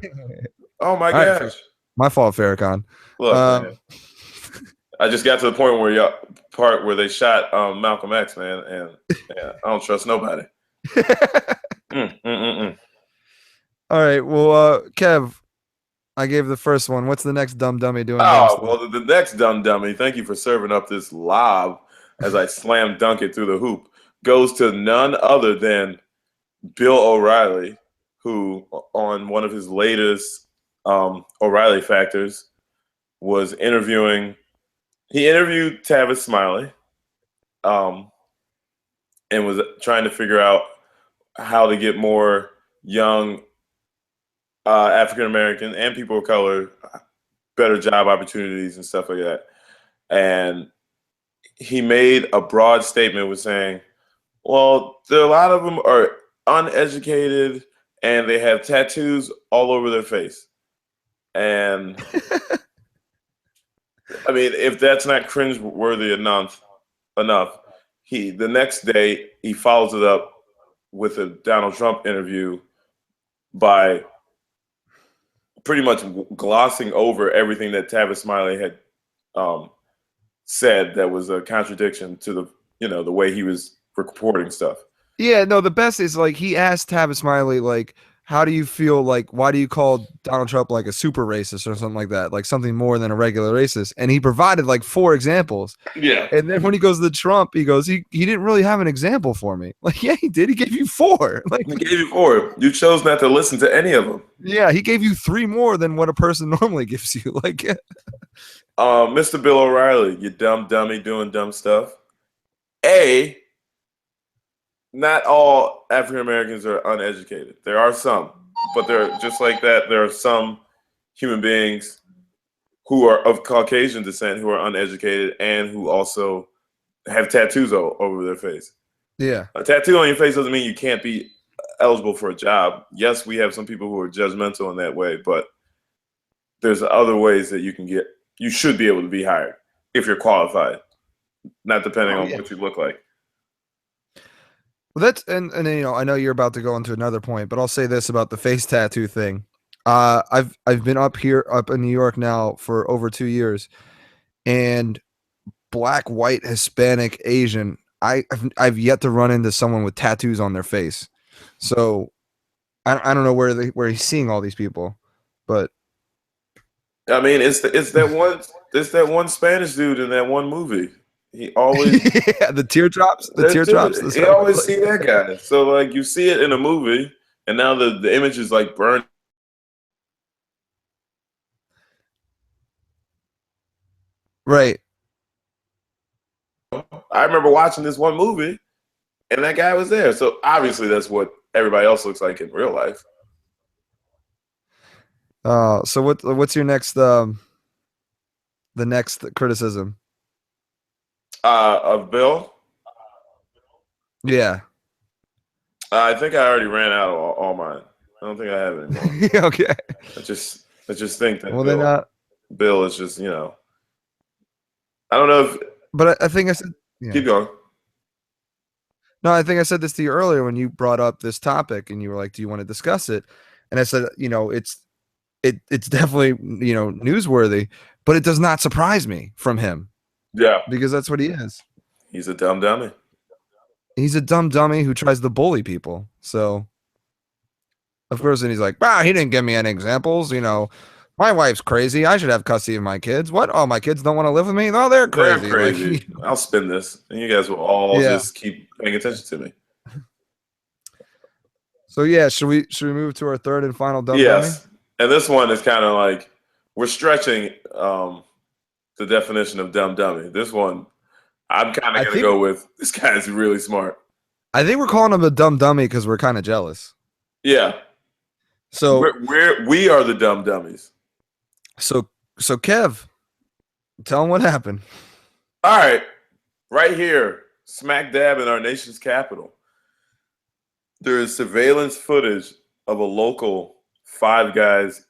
Oh my gosh. Right, my fault, Farrakhan. Look, I just got to the point where they shot Malcolm X, man, and I don't trust nobody. All right, well, Kev, I gave the first one. What's the next dumb dummy doing? Oh, well, the next dumb dummy, thank you for serving up this lob as I slam dunk it through the hoop, goes to none other than Bill O'Reilly, who on one of his latest O'Reilly Factors was interviewing. He interviewed Tavis Smiley and was trying to figure out how to get more young African-American and people of color better job opportunities and stuff like that. And he made a broad statement with saying, well, a lot of them are uneducated and they have tattoos all over their face. And I mean, if that's not cringe-worthy enough, the next day he follows it up with a Donald Trump interview by pretty much glossing over everything that Tavis Smiley had said that was a contradiction to the way he was reporting stuff. Yeah, no, the best is like he asked Tavis Smiley, like, how do you feel, like, why do you call Donald Trump like a super racist or something like that, like something more than a regular racist? And he provided like 4 examples. Yeah. And then when he goes to Trump, he goes, he didn't really have an example for me. Like, yeah, he did. He gave you 4. Like, he gave you 4. You chose not to listen to any of them. Yeah, he gave you 3 more than what a person normally gives you. Like, Mr. Bill O'Reilly, you dumb dummy doing dumb stuff. Not all African Americans are uneducated. There are some, but they're just like that. There are some human beings who are of Caucasian descent who are uneducated and who also have tattoos over their face. Yeah. A tattoo on your face doesn't mean you can't be eligible for a job. Yes, we have some people who are judgmental in that way, but there's other ways that you should be able to be hired if you're qualified, not depending on what you look like. Well, that's and I know you're about to go into another point, but I'll say this about the face tattoo thing. I've been up in New York now for over 2 years, and Black, white, Hispanic, Asian, I've yet to run into someone with tattoos on their face. So I don't know where he's seeing all these people, but I mean it's that one Spanish dude in that one movie. He always the teardrops. You always see that guy. So like you see it in a movie, and now the image is like burned. Right. I remember watching this one movie, and that guy was there. So obviously that's what everybody else looks like in real life. So what's your next the next criticism? Of Bill? Yeah. I think I already ran out of all mine. I don't think I have it anymore. Okay. I just think that Bill is just, I don't know if. But I think I said. Yeah. Keep going. No, I think I said this to you earlier when you brought up this topic and you were like, "Do you want to discuss it?" And I said, it's it's definitely newsworthy, but it does not surprise me from him. Yeah, because that's what he is. He's a dumb dummy. He's a dumb dummy who tries to bully people. So, of course, and he's like, he didn't give me any examples. My wife's crazy. I should have custody of my kids. What? Oh, my kids don't want to live with me? No, they're crazy. They're crazy. I'll spin this, and you guys will all just keep paying attention to me. So yeah, should we move to our third and final dumb dummy? Yes, and this one is kind of like we're stretching the definition of dumb dummy. This one, I'm kind of going to go with this guy's really smart. I think we're calling him a dumb dummy because we're kind of jealous. Yeah. So we are the dumb dummies. So Kev, tell him what happened. All right here, smack dab in our nation's capital. There is surveillance footage of a local Five Guys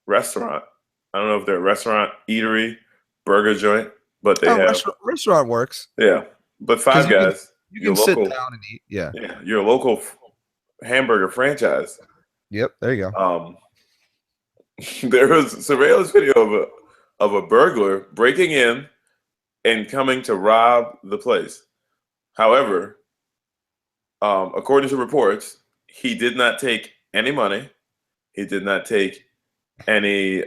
restaurant. I don't know if they're a restaurant, eatery, burger joint, but they have restaurant works. Yeah, but Five Guys, you can sit down and eat. Yeah, you're a local hamburger franchise. Yep, there you go. There was surveillance video of a burglar breaking in and coming to rob the place. However, according to reports, he did not take any money. He did not take any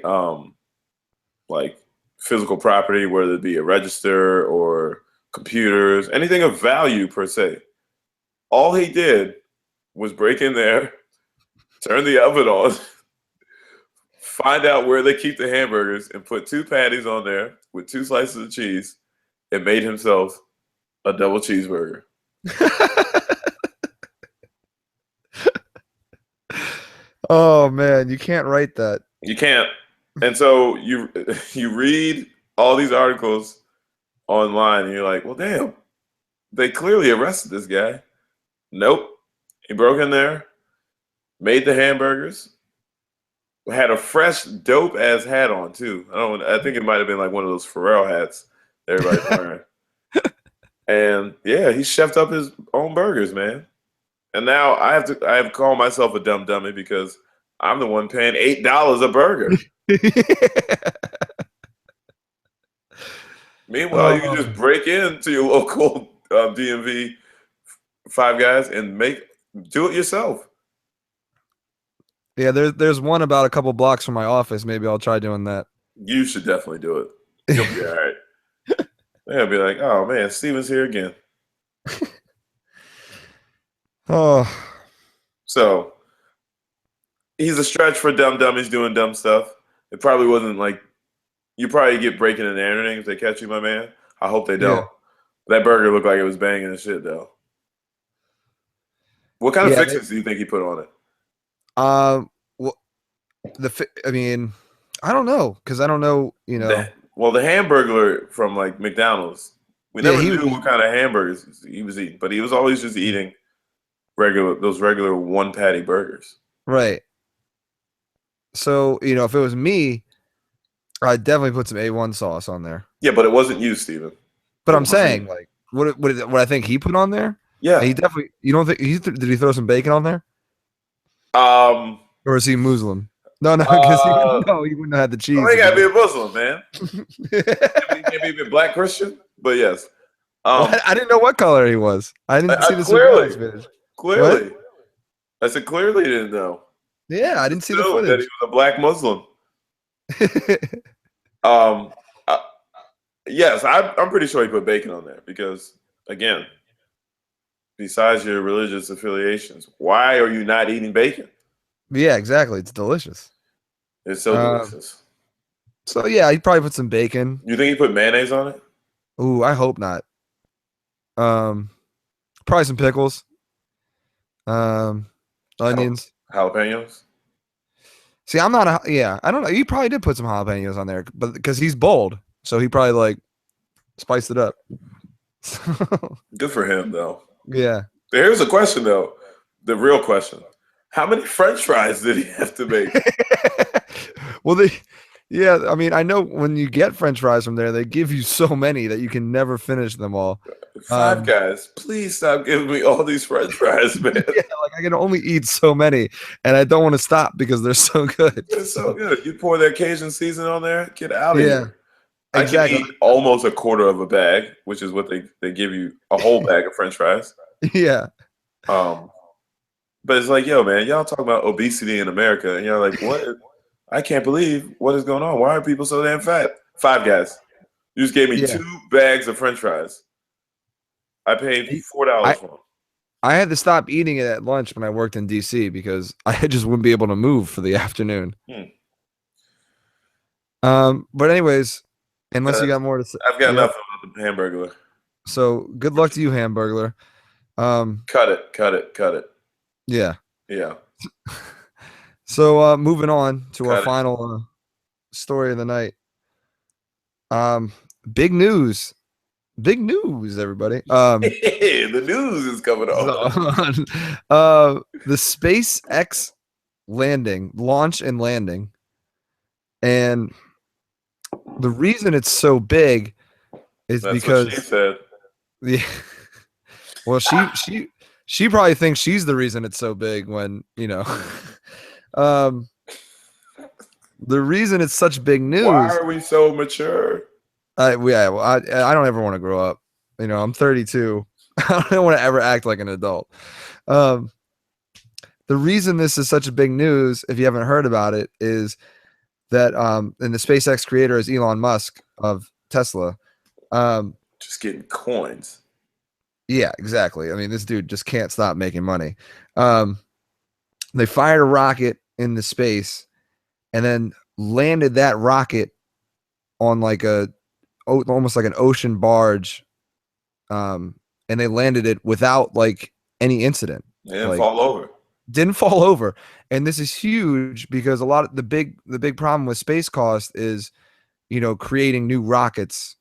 physical property, whether it be a register or computers, anything of value per se. All he did was break in there, turn the oven on, find out where they keep the hamburgers, and put 2 patties on there with 2 slices of cheese, and made himself a double cheeseburger. Oh man, you can't write that. You can't. And so you read all these articles online, and you're like, well, damn, they clearly arrested this guy. Nope. He broke in there, made the hamburgers, had a fresh dope ass hat on too. I think it might have been like one of those Pharrell hats that everybody's wearing. And yeah, he chefed up his own burgers, man. And now I have to call myself a dumb dummy because I'm the one paying $8 a burger. Meanwhile, you can just break into your local DMV Five Guys and do it yourself. Yeah, there's one about a couple blocks from my office. Maybe I'll try doing that. You should definitely do it. You'll be all right. They'll be like, oh man, Steven's here again. Oh. So he's a stretch for dumb dummies doing dumb stuff. It probably wasn't like you probably get breaking and entering if they catch you, my man. I hope they don't. Yeah. That burger looked like it was banging and shit though. What kind of fixings do you think he put on it? Well, I don't know because I don't know. The Hamburglar from like McDonald's. We never knew what kind of hamburgers he was eating, but he was always just eating those regular 1 patty burgers. Right. So, if it was me, I'd definitely put some A1 sauce on there. Yeah, but it wasn't you, Steven. But I'm saying, like, what I think he put on there? Yeah. He definitely, you don't think, did he throw some bacon on there? Or is he Muslim? No, because he wouldn't have had the cheese. Well, he got to be a Muslim, man. Can't be a black Christian, but yes. I didn't know what color he was. I didn't see the surveillance footage. Clearly. What? I said clearly he didn't know. Yeah, I didn't see the footage. That he was a black Muslim. Yes, I'm pretty sure he put bacon on there because, again, besides your religious affiliations, why are you not eating bacon? Yeah, exactly. It's delicious. It's so delicious. So, yeah, he probably put some bacon. You think he put mayonnaise on it? Ooh, I hope not. Probably some pickles. Onions. Jalapenos? See, I'm not I don't know. You probably did put some jalapenos on there, but because he's bold, so he probably like spiced it up. Good for him, though. Yeah. Here's a question, though. The real question. How many French fries did he have to make? Well, Yeah, I mean, I know when you get French fries from there, they give you so many that you can never finish them all. Five Guys, please stop giving me all these French fries, man. Yeah, like I can only eat so many, and I don't want to stop because they're so good. It's so good. You pour that Cajun season on there, get out of Yeah, here. exactly. I can eat almost a quarter of a bag, which is what they give you, a whole bag of French fries. Yeah. But it's like, yo, man, y'all talk about obesity in America, and you're like, what? I can't believe what is going on. Why are people so damn fat? Five Guys. You just gave me 2 bags of French fries. I paid $4 for them. I had to stop eating it at lunch when I worked in DC because I just wouldn't be able to move for the afternoon. But anyways, unless you got more to say. I've got enough about the Hamburglar. So good luck to you, Hamburglar. Cut it. Yeah. Yeah. So moving on to our final story of the night. Big news, everybody. The news is coming on. The SpaceX launch and landing, and the reason it's so big is because what she said. Yeah. Well, she probably thinks she's the reason it's so big when, the reason it's such big news. Why are we so mature? I don't ever want to grow up. I'm 32. I don't want to ever act like an adult. The reason this is such a big news, if you haven't heard about it, is that and the SpaceX creator is Elon Musk of Tesla. Just getting coins. Yeah, exactly. I mean, this dude just can't stop making money. They fired a rocket into space and then landed that rocket on like almost like an ocean barge. And they landed it without like any incident. It didn't fall over. Didn't fall over. And this is huge because a lot of the big problem with space cost is, creating new rockets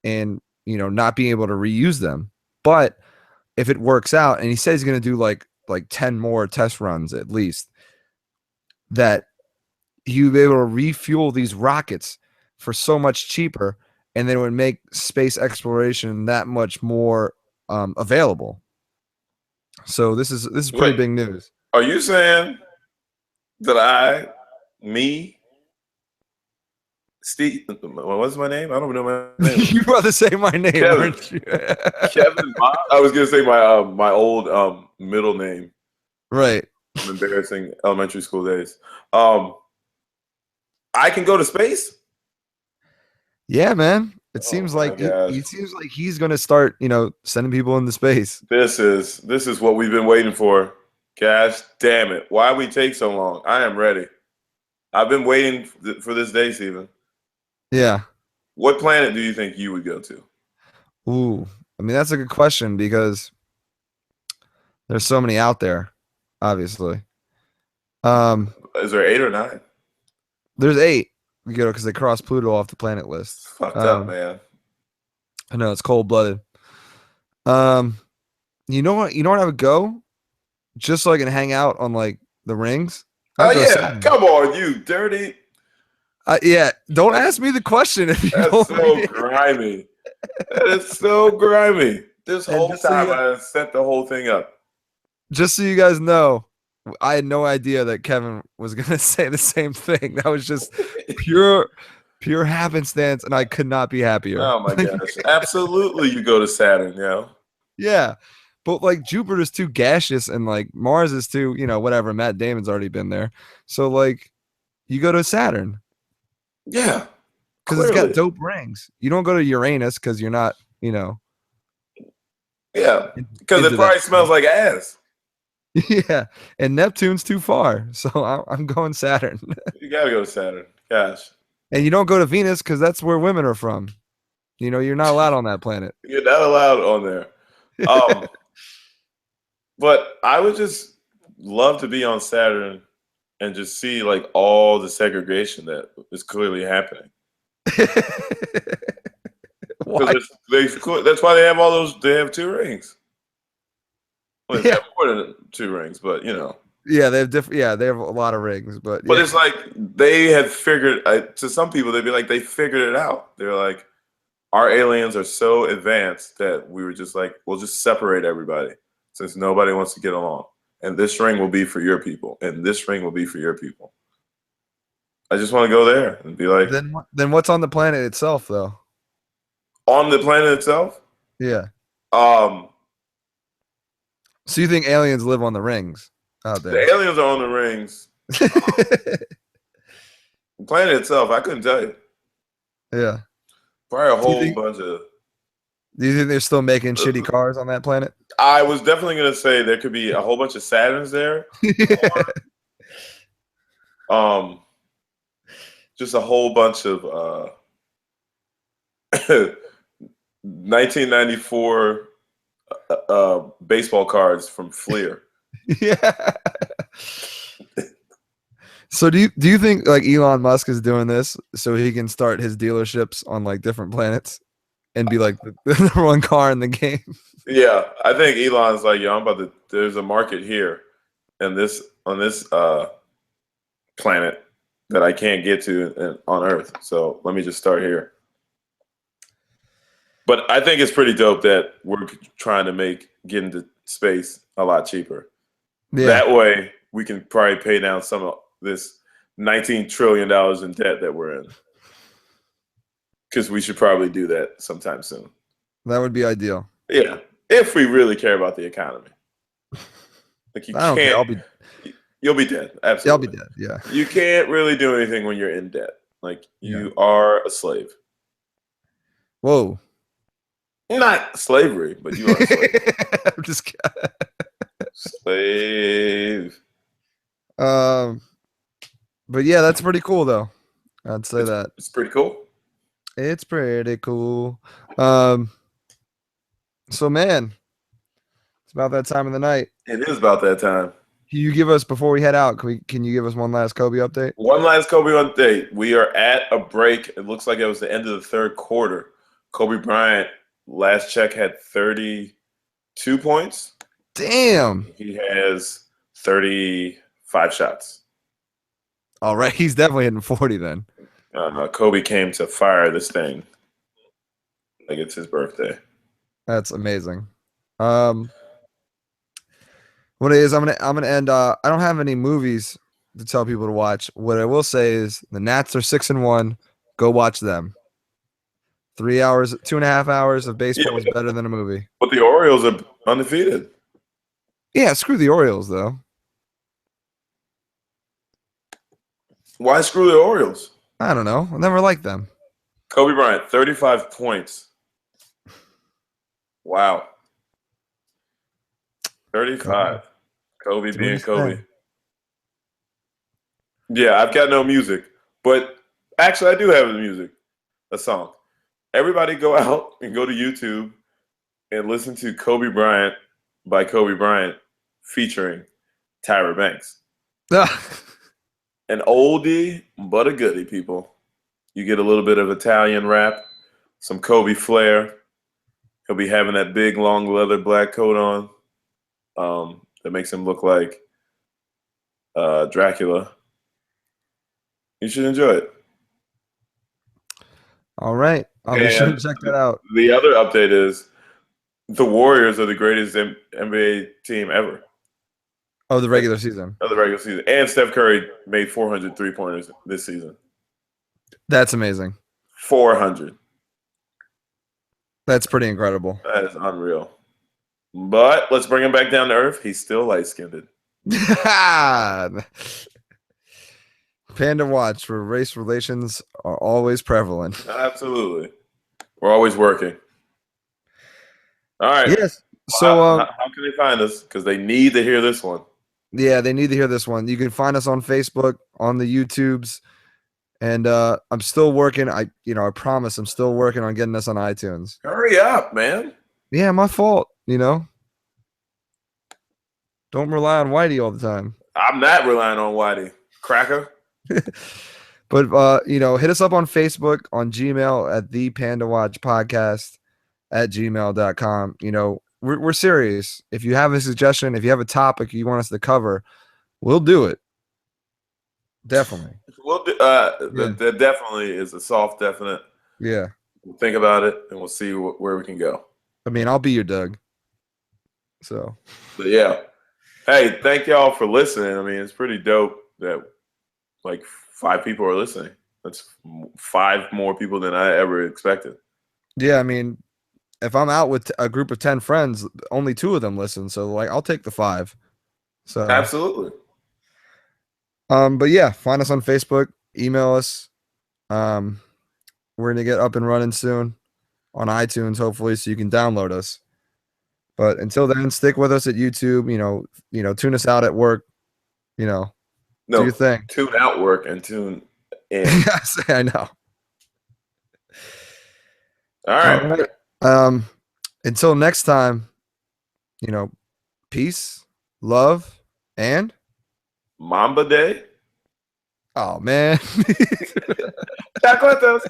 and, not being able to reuse them. But if it works out, and he says he's going to do like 10 more test runs at least, that you'll be able to refuel these rockets for so much cheaper, and then it would make space exploration that much more available. So this is pretty big news. Are you saying that Steve, what's my name? I don't know my name. You rather say my name, Kevin. you? Kevin. I was gonna say my old middle name. Right. From embarrassing elementary school days. I can go to space. Yeah, man. It seems like he seems like he's gonna start, sending people into space. This is what we've been waiting for. Gosh damn it! Why we take so long? I am ready. I've been waiting for this day, Steven. Yeah. What planet do you think you would go to? Ooh, I mean, that's a good question because there's so many out there, obviously. Is there 8 or 9? There's 8, because they crossed Pluto off the planet list. Fucked up, man. I know, it's cold-blooded. You know what I would go? Just so I can hang out on, like, the rings. Oh, yeah. Come on, you dirty. Yeah, don't ask me the question. If you That's so grimy. That is so grimy. This whole time I set the whole thing up. Just so you guys know, I had no idea that Kevin was going to say the same thing. That was just pure happenstance, and I could not be happier. Oh, my gosh. Absolutely, you go to Saturn, Yeah. But, like, Jupiter's too gaseous, and, like, Mars is too, whatever. Matt Damon's already been there. So, like, you go to Saturn. Yeah. Because it's got dope rings. You don't go to Uranus because you're not, Yeah. Because it probably smells like ass. Yeah. And Neptune's too far. So I'm going Saturn. You got to go to Saturn. Gosh. And you don't go to Venus because that's where women are from. You're not allowed on that planet. You're not allowed on there. But I would just love to be on Saturn and just see like all the segregation that is clearly happening. That's why they have all those. They have 2 rings. Well, they have more than 2 rings, but Yeah, they have different. Yeah, they have a lot of rings, but But yeah, it's like they had figured. To some people, they'd be like, they figured it out. They're like, our aliens are so advanced that we were just like, we'll just separate everybody since nobody wants to get along. And this ring will be for your people, and this ring will be for your people. I just want to go there and be like, then what's on the planet itself, though? on the planet itself. Yeah. Um, So you think aliens live on the rings out the there? aliens are on the rings. The planet itself, I couldn't tell you. Yeah. Probably a Do you whole think- bunch of. Do you think they're still making shitty cars on that planet? I was definitely gonna say there could be a whole bunch of Saturns there. Just a whole bunch of 1994 baseball cards from Fleer. Yeah. So do you think like Elon Musk is doing this so he can start his dealerships on like different planets and be like the number one car in the game? Yeah, I think Elon's like, yo, I'm about to. There's a market here, and on this planet that I can't get to on Earth. So let me just start here. But I think it's pretty dope that we're trying to get into space a lot cheaper. Yeah. That way, we can probably pay down some of this $19 trillion in debt that we're in. Because we should probably do that sometime soon. That would be ideal. Yeah, if we really care about the economy. Like you I don't care. can't. You'll be dead. Absolutely. I'll be dead. Yeah. You can't really do anything when you're in debt. Like you are a slave. Whoa. Not slavery, but you are a slave. I'm just kidding. Slave. But yeah, that's pretty cool though. I'd say that. It's pretty cool. It's pretty cool. So man, it's about that time of the night. It is about that time. Can you give us, before we head out, can you give us one last Kobe update? One last Kobe update. We are at a break. It looks like it was the end of the third quarter. Kobe Bryant, last check, had 32 points. Damn. He has 35 shots. All right. He's definitely hitting 40 then. Kobe came to fire this thing like it's his birthday. That's amazing. What it is, I'm gonna end. I don't have any movies to tell people to watch. What I will say is the Nats are 6-1. Go watch them. 3 hours, 2.5 hours of baseball is better than a movie. But the Orioles are undefeated. Yeah, screw the Orioles though. Why screw the Orioles? I don't know. I never liked them. Kobe Bryant, 35 points. Wow. 35. Kobe being Kobe. Yeah, I've got no music. But actually, I do have a song. Everybody go out and go to YouTube and listen to Kobe Bryant by Kobe Bryant featuring Tyra Banks. An oldie, but a goodie, people. You get a little bit of Italian rap, some Kobe flair. He'll be having that big, long leather black coat on that makes him look like Dracula. You should enjoy it. All right. I'll be sure to check that out. The other update is the Warriors are the greatest NBA team ever. Of the regular season. Of the regular season. And Steph Curry made 400 3-pointers this season. That's amazing. 400. That's pretty incredible. That is unreal. But let's bring him back down to earth. He's still light-skinned. PandaWatch, where race relations are always prevalent. Absolutely. We're always working. All right. Yes. So how can they find us? Because they need to hear this one. Yeah, they need to hear this one. You can find us on Facebook, on the YouTubes, and I'm still working. I promise I'm still working on getting us on iTunes. Hurry up, man. Yeah, my fault. Don't rely on Whitey all the time. I'm not relying on Whitey. Cracker. But hit us up on Facebook, on Gmail at the PandaWatch Podcast at gmail.com. We're serious. If you have a suggestion, if you have a topic you want us to cover, We'll do it. Definitely. We'll do, there definitely is a soft definite. Yeah. We'll think about it, and we'll see where we can go. I mean, I'll be your Doug. So. But yeah. Hey, thank y'all for listening. I mean, it's pretty dope that like 5 people are listening. That's 5 more people than I ever expected. Yeah, I mean, if I'm out with a group of 10 friends, only 2 of them listen. So like, I'll take the 5. So absolutely. But yeah, find us on Facebook, email us. We're gonna get up and running soon on iTunes, hopefully, so you can download us. But until then, stick with us at YouTube. You know, tune us out at work. You know, do your thing. Tune out work and tune in. Yes, I know. All right. Until next time, you know, peace, love, and Mamba Day. Oh man. Chacletos.